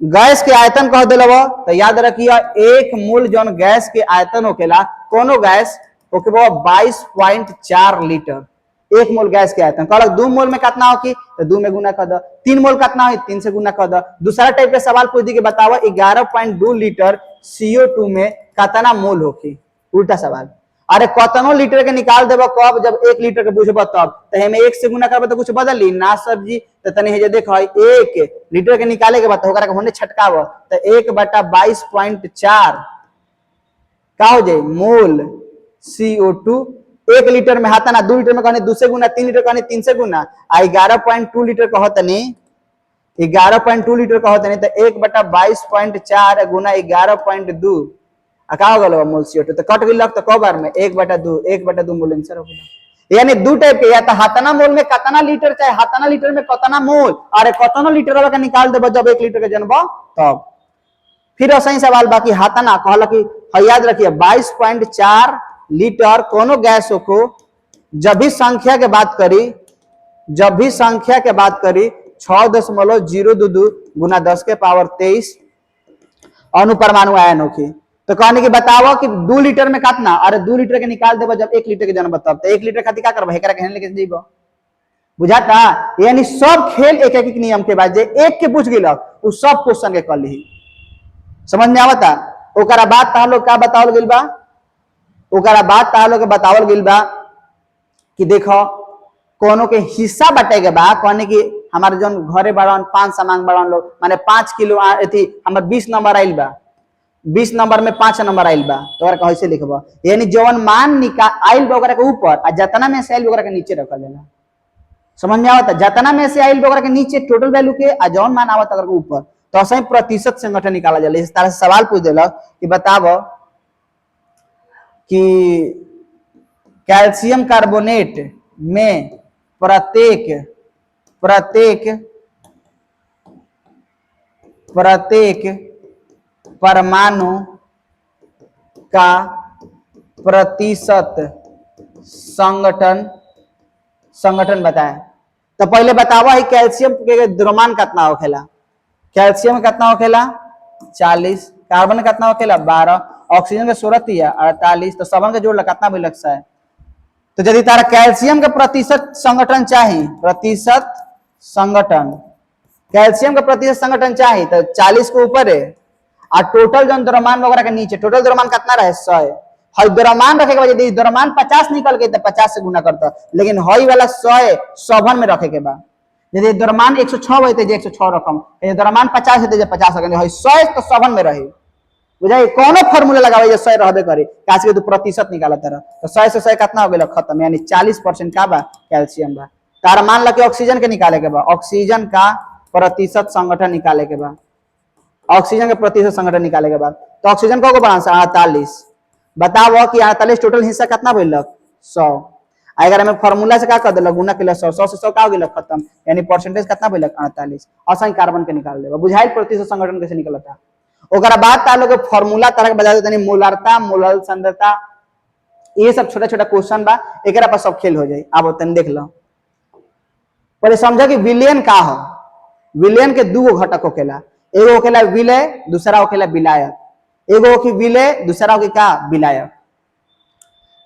S1: गैस के आयतन कह दिल तो याद रखिए 1 मोल जौन गैस के आयतन होकेला कोनो गैस होके 22.4 लीटर। 1 मोल गैस के आयतन कहलक 2 मोल में कितना हो कि तो 2 में गुना कर दो, 3 मोल कितना हो 3 से गुना कर दो। दूसरा टाइप के सवाल पूछ दी के बताओ 11.2 लीटर CO2 में कितना मोल होगी, उल्टा सवाल। अरे कतनो लीटर के निकाल देब कब, जब 1 लीटर के बुझब तब, तो हमें 1 से गुना करब तो कुछ बदली ना सर जी। तो तनी हे जे देखो 1 लीटर के निकाले के बाद होकरा के होने छटकाव तो 1/22.4 का हो जाए मोल CO2। 1 लीटर में हाथा ना 2 लीटर में कहने 2 से गुना, 3 लीटर कहने 3 से गुना, आ 11.2 लीटर कहतनी 11.2 लीटर कहतनी तो 1/22.4 गुना 11.2 का हो गलो मोल CO2 तो कट गई तो क बार में 1/2 मोल आंसर हो गया। यानी दो टाइप के, या तो हाथाना मोल में कितना लीटर चाहे हाथाना लीटर में कितना मोल, अरे कितना लीटर का निकाल देब जब 1 लीटर के जनब तब। फिर ऐसा सवाल बाकी हाथाना कहल कि याद रखिए 22.4 लीटर कोनो गैस को जब भी संख्या के बात करी 6.022 गुना 10 के पावर 23 अनुपरमाणु आयन होगी। तो कहने की बताओ कि 2 लीटर में कितना, अरे 2 लीटर के निकाल देब जब 1 लीटर के जन्म तब, तो 1 लीटर खातिर क्या करब एकरा के लेके जइब, बुझाता। यानी सब खेल एक एक नियम के बाद जे एक के पूछ गिलक उ सब क्वेश्चन के कर ली, समझ में आवता। ओकरा बाद ता लोग का बतावल गेल बा, ओकरा बाद ता लोग के बतावल गेल बा कि देखो कोनो के हिस्सा बटे के बा, कहने की हमारे जन घरे बड़न 5 सामान बड़न लोग माने 5 किलो अथी हमर 20 नंबर आइल बा, 20 नंबर में 5 नंबर आइल बा तो ओकरा कैसे लिखबा, यानी जवन मान निकाल आइल बा ओकरा के ऊपर आ जतना में से आइल ओकरा के नीचे रखल जाला, समझ में आवता। जतना में से आइल बा ओकरा के नीचे टोटल वैल्यू के आ जवन मान आवत ओकरा के ऊपर, तो ऐसे ही प्रतिशत संगठन निकाला जाला। इस तरह से सवाल पूछ देलक कि बताओ कि कैल्शियम कार्बोनेट में प्रत्येक परमाणु का प्रतिशत संगठन बताए। तो पहले बतावा है कैल्शियम के द्रव्यमान कितना होखेला, कैल्शियम कितना होखेला 40, कार्बन कितना होखेला 12, ऑक्सीजन के 16 48, तो सबन के जोड़ कितना भी लगता है। तो यदि तारा कैल्शियम के प्रतिशत संगठन चाहिए, प्रतिशत संगठन कैल्शियम का प्रतिशत संगठन चाहिए तो 40 के ऊपर है और टोटल जो द्रव्यमान वगैरह के नीचे, टोटल द्रव्यमान कितना रहे 100 है। हई द्रव्यमान रखे के बाद यदि द्रव्यमान 50 निकल गई तो 50 से गुना करता, लेकिन हई वाला 100 7 में रखे के बाद। यदि द्रव्यमान 106 होते 106 रकम, यदि द्रव्यमान 50 होते 50 रकम, हई 100 तो 7 में रहे, बुझाई। कोनो फार्मूला लगावे जे 100 रहबे करे, काश के तू प्रतिशत निकाला तरह तो 100 से 100 कितना हो गेल खत्म, यानी 40% का बा कैल्शियम बा। तार मान ला कि ऑक्सीजन के निकाले के बा, ऑक्सीजन का प्रतिशत संगठन निकाले के बाद, ऑक्सीजन के प्रतिशत संगठन निकाले के बाद तो ऑक्सीजन को बना 48। बताओ कि 48 टोटल हिस्सा कितना भइल 100, अगर हमें फार्मूला से का कर देलक गुना के 100, 100 से 100 का हो गेल खत्म, यानी परसेंटेज कितना भइल 48। असन कार्बन के निकाल देबा, बुझाइल प्रतिशत संगठन कैसे निकलता। ओकरा बाद ता लोग फार्मूला तरह के बता देतनी, मोलारता, मोलल सांद्रता, ये सब छोटा छोटा क्वेश्चन बा, एकरा पर सब खेल हो जाई। अब तन देख लो, पहले समझो कि विलयन का हो। विलयन के दो घटक होखेला, एगो होखेला विलय, दूसरा होखेला विलायक। एगो होखी विलय, दूसरा होखी का विलायक।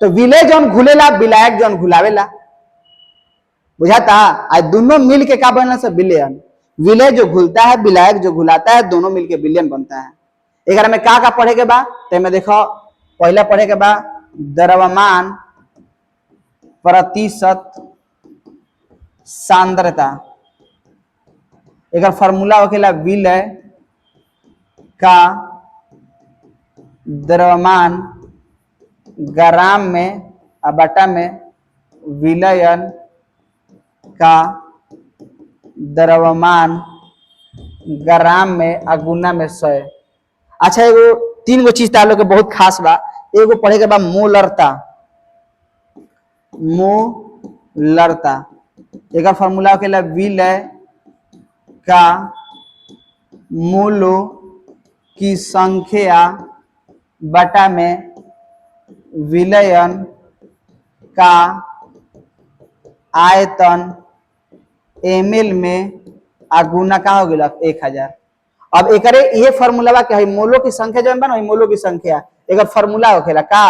S1: तो विलय जौन घुलेला, विलायक जौन घुलावेला, बुझाता। आज दोनों मिल के का बनला से विलयन, विलय जो घुलता है, विलायक जो घुलाता है, दोनों मिलके विलयन बनता है। एक में का पढ़े के बा, तो में देखो पहला पढ़े के बा द्रव्यमान प्रतिशत सांद्रता। एक फार्मूला होखेला विलय का द्रव्यमान ग्राम में और बटा में विलयन का द्रव्यमान ग्राम में और गुना में 100। अच्छा, एगो 3 गो चीज तालो के बहुत खास बा। एगो पढ़े के बा मोलरता, मोलरता। एक फार्मूला होखेला विलय का मोलों की संख्या बटा में विलयन का आयतन ml में आ गुना का हो गया 1000। अब एकरे ये फार्मूला बा कि मोलो की संख्या जब बना मोलो की संख्या एक फार्मूला होखेला का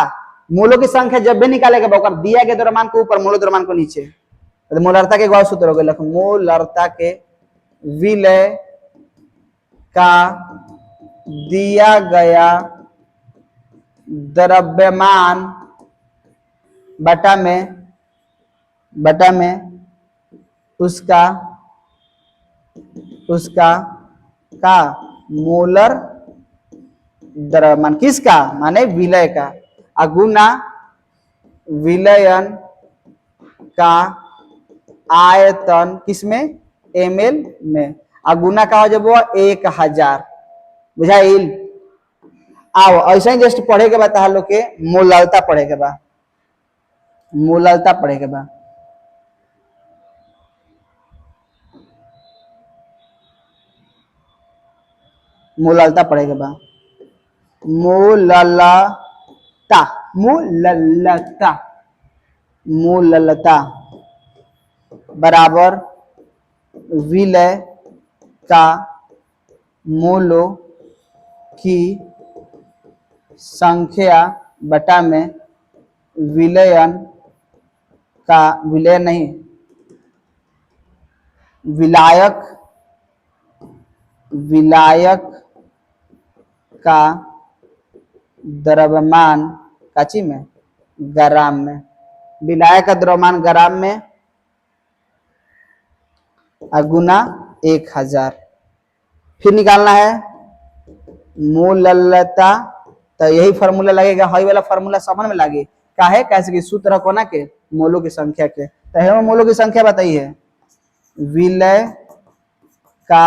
S1: मोलो की संख्या जब भी निकालेगा ओकर दिया के द्रव्यमान को ऊपर मोलो द्रव्यमान को नीचे। तो मोलरता के गौण सूत्र हो गया मोलरता के विलय का दिया गया द्रव्यमान बटा में उसका का मोलर द्रव्यमान किसका माने विलय का अगुना विलयन का आयतन किसमें ml में अगुना का हो जब वो 1000 बुझाइल। आओ ऐसा ही जस्ट पढ़े के बाद लोग के मोलरता पढ़े के बाद मोलरता पढ़े के बाद मोलरता पढ़े के बाद मोलरता बराबर विलय का मोलो की संख्या बटा में विलयन का विलय नहीं विलायक का द्रव्यमान काची में ग्राम में विलायक का द्रव्यमान ग्राम में गुना 1000। फिर निकालना है मोललता तो यही फार्मूला लगेगा हई वाला फार्मूला समझ में लगे का है कैसे कि सूत्र कोना के मोलों की संख्या के तो मोलों की संख्या बताइए विलय का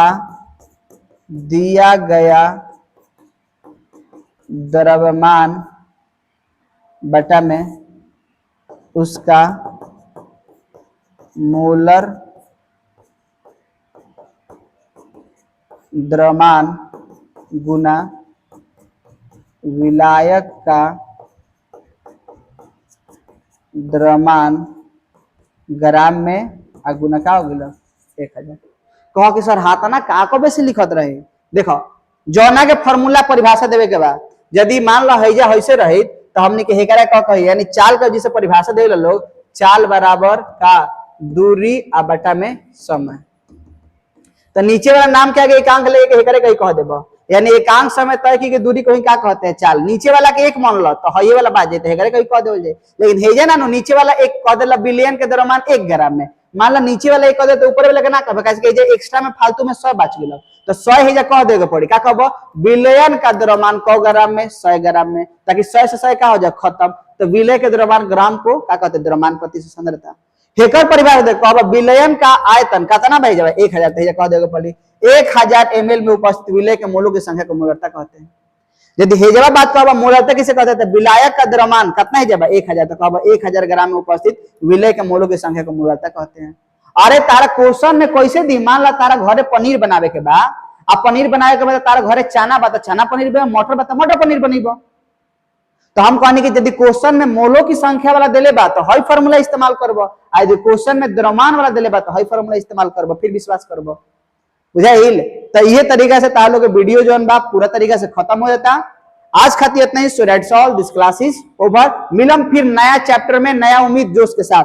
S1: दिया गया द्रव्यमान बटा में उसका मोलर द्रव्यमान गुना विलायक का द्रव्यमान ग्राम में गुना का हो गया 1000। कहो कि सर हाथ ना का को बेसी लिखत रहे देखो जौना के फार्मूला परिभाषा देवे के बाद यदि मान लो हैजा हैसे रही तो हमने के हेकरा का कही यानी चाल का जिसे परिभाषा देवे लोग चाल बराबर का दूरी आ बटा में समय तो नीचे वाला नाम क्या एकांक लेके हेकरे कहीं कह देबो यानी एकांक समय तय की दूरी को ही क्या कहते हैं चाल नीचे वाला के एक मान लो तो हई वाला बात जाते हेकरे कहीं कह देवल जाए लेकिन हेजा ना नीचे वाला एक कह देला बिलियन के द्रव्यमान 1 ग्राम में मान लो नीचे वाला एक कह दे तो ऊपर वाला के ना कहबे कैसे कि एक्स्ट्रा में फालतू में 100 बच गेल तो 100 हेजा कह देगे पड़ी का कहबो बिलियन का द्रव्यमान क ग्राम में 100 ग्राम में ताकि 100 से 100 का हो जाए खत्म तो विलय के द्रव्यमान ग्राम को क्या कहते हैं द्रव्यमान प्रति सांद्रता हेकर परिभाषा देखो कहबो विलयन का आयतन कितना भाई जाए 1000 तो हेजा कह देगे पड़ी 1000 ml में उपस्थित विलय के मोलों की संख्या को मोलरता कहते हैं। यदि हेजवा बात कहबा मोलरता किसे कहते हैं विलायक का द्रव्यमान कितना है जब 1000 तो कहबा 1000 ग्राम में उपस्थित विलय के मोलों की संख्या को मोलरता कहते हैं। अरे तारा क्वेश्चन में कैसे दी मान ला तारा घरे पनीर बनावे के बा आ पनीर बनावे के बाद तारा घरे चना बा चना पनीर बा मटर बा मटर पनीर बनीबो तो हम कहनी कि यदि क्वेश्चन में मोलों की संख्या वाला देले बा तो हई फार्मूला इस्तेमाल करबो आ यदि क्वेश्चन में द्रव्यमान वाला देले बा तो हई फार्मूला इस्तेमाल करबो फिर विश्वास करबो बुझाइल। तो ये तरीका से तार लोग वीडियो जो बा पूरा तरीका से खत्म हो जाता। आज खातिर इतना ही। So that's all, this class is over. मिलम फिर नया चैप्टर में नया उम्मीद जोश के साथ।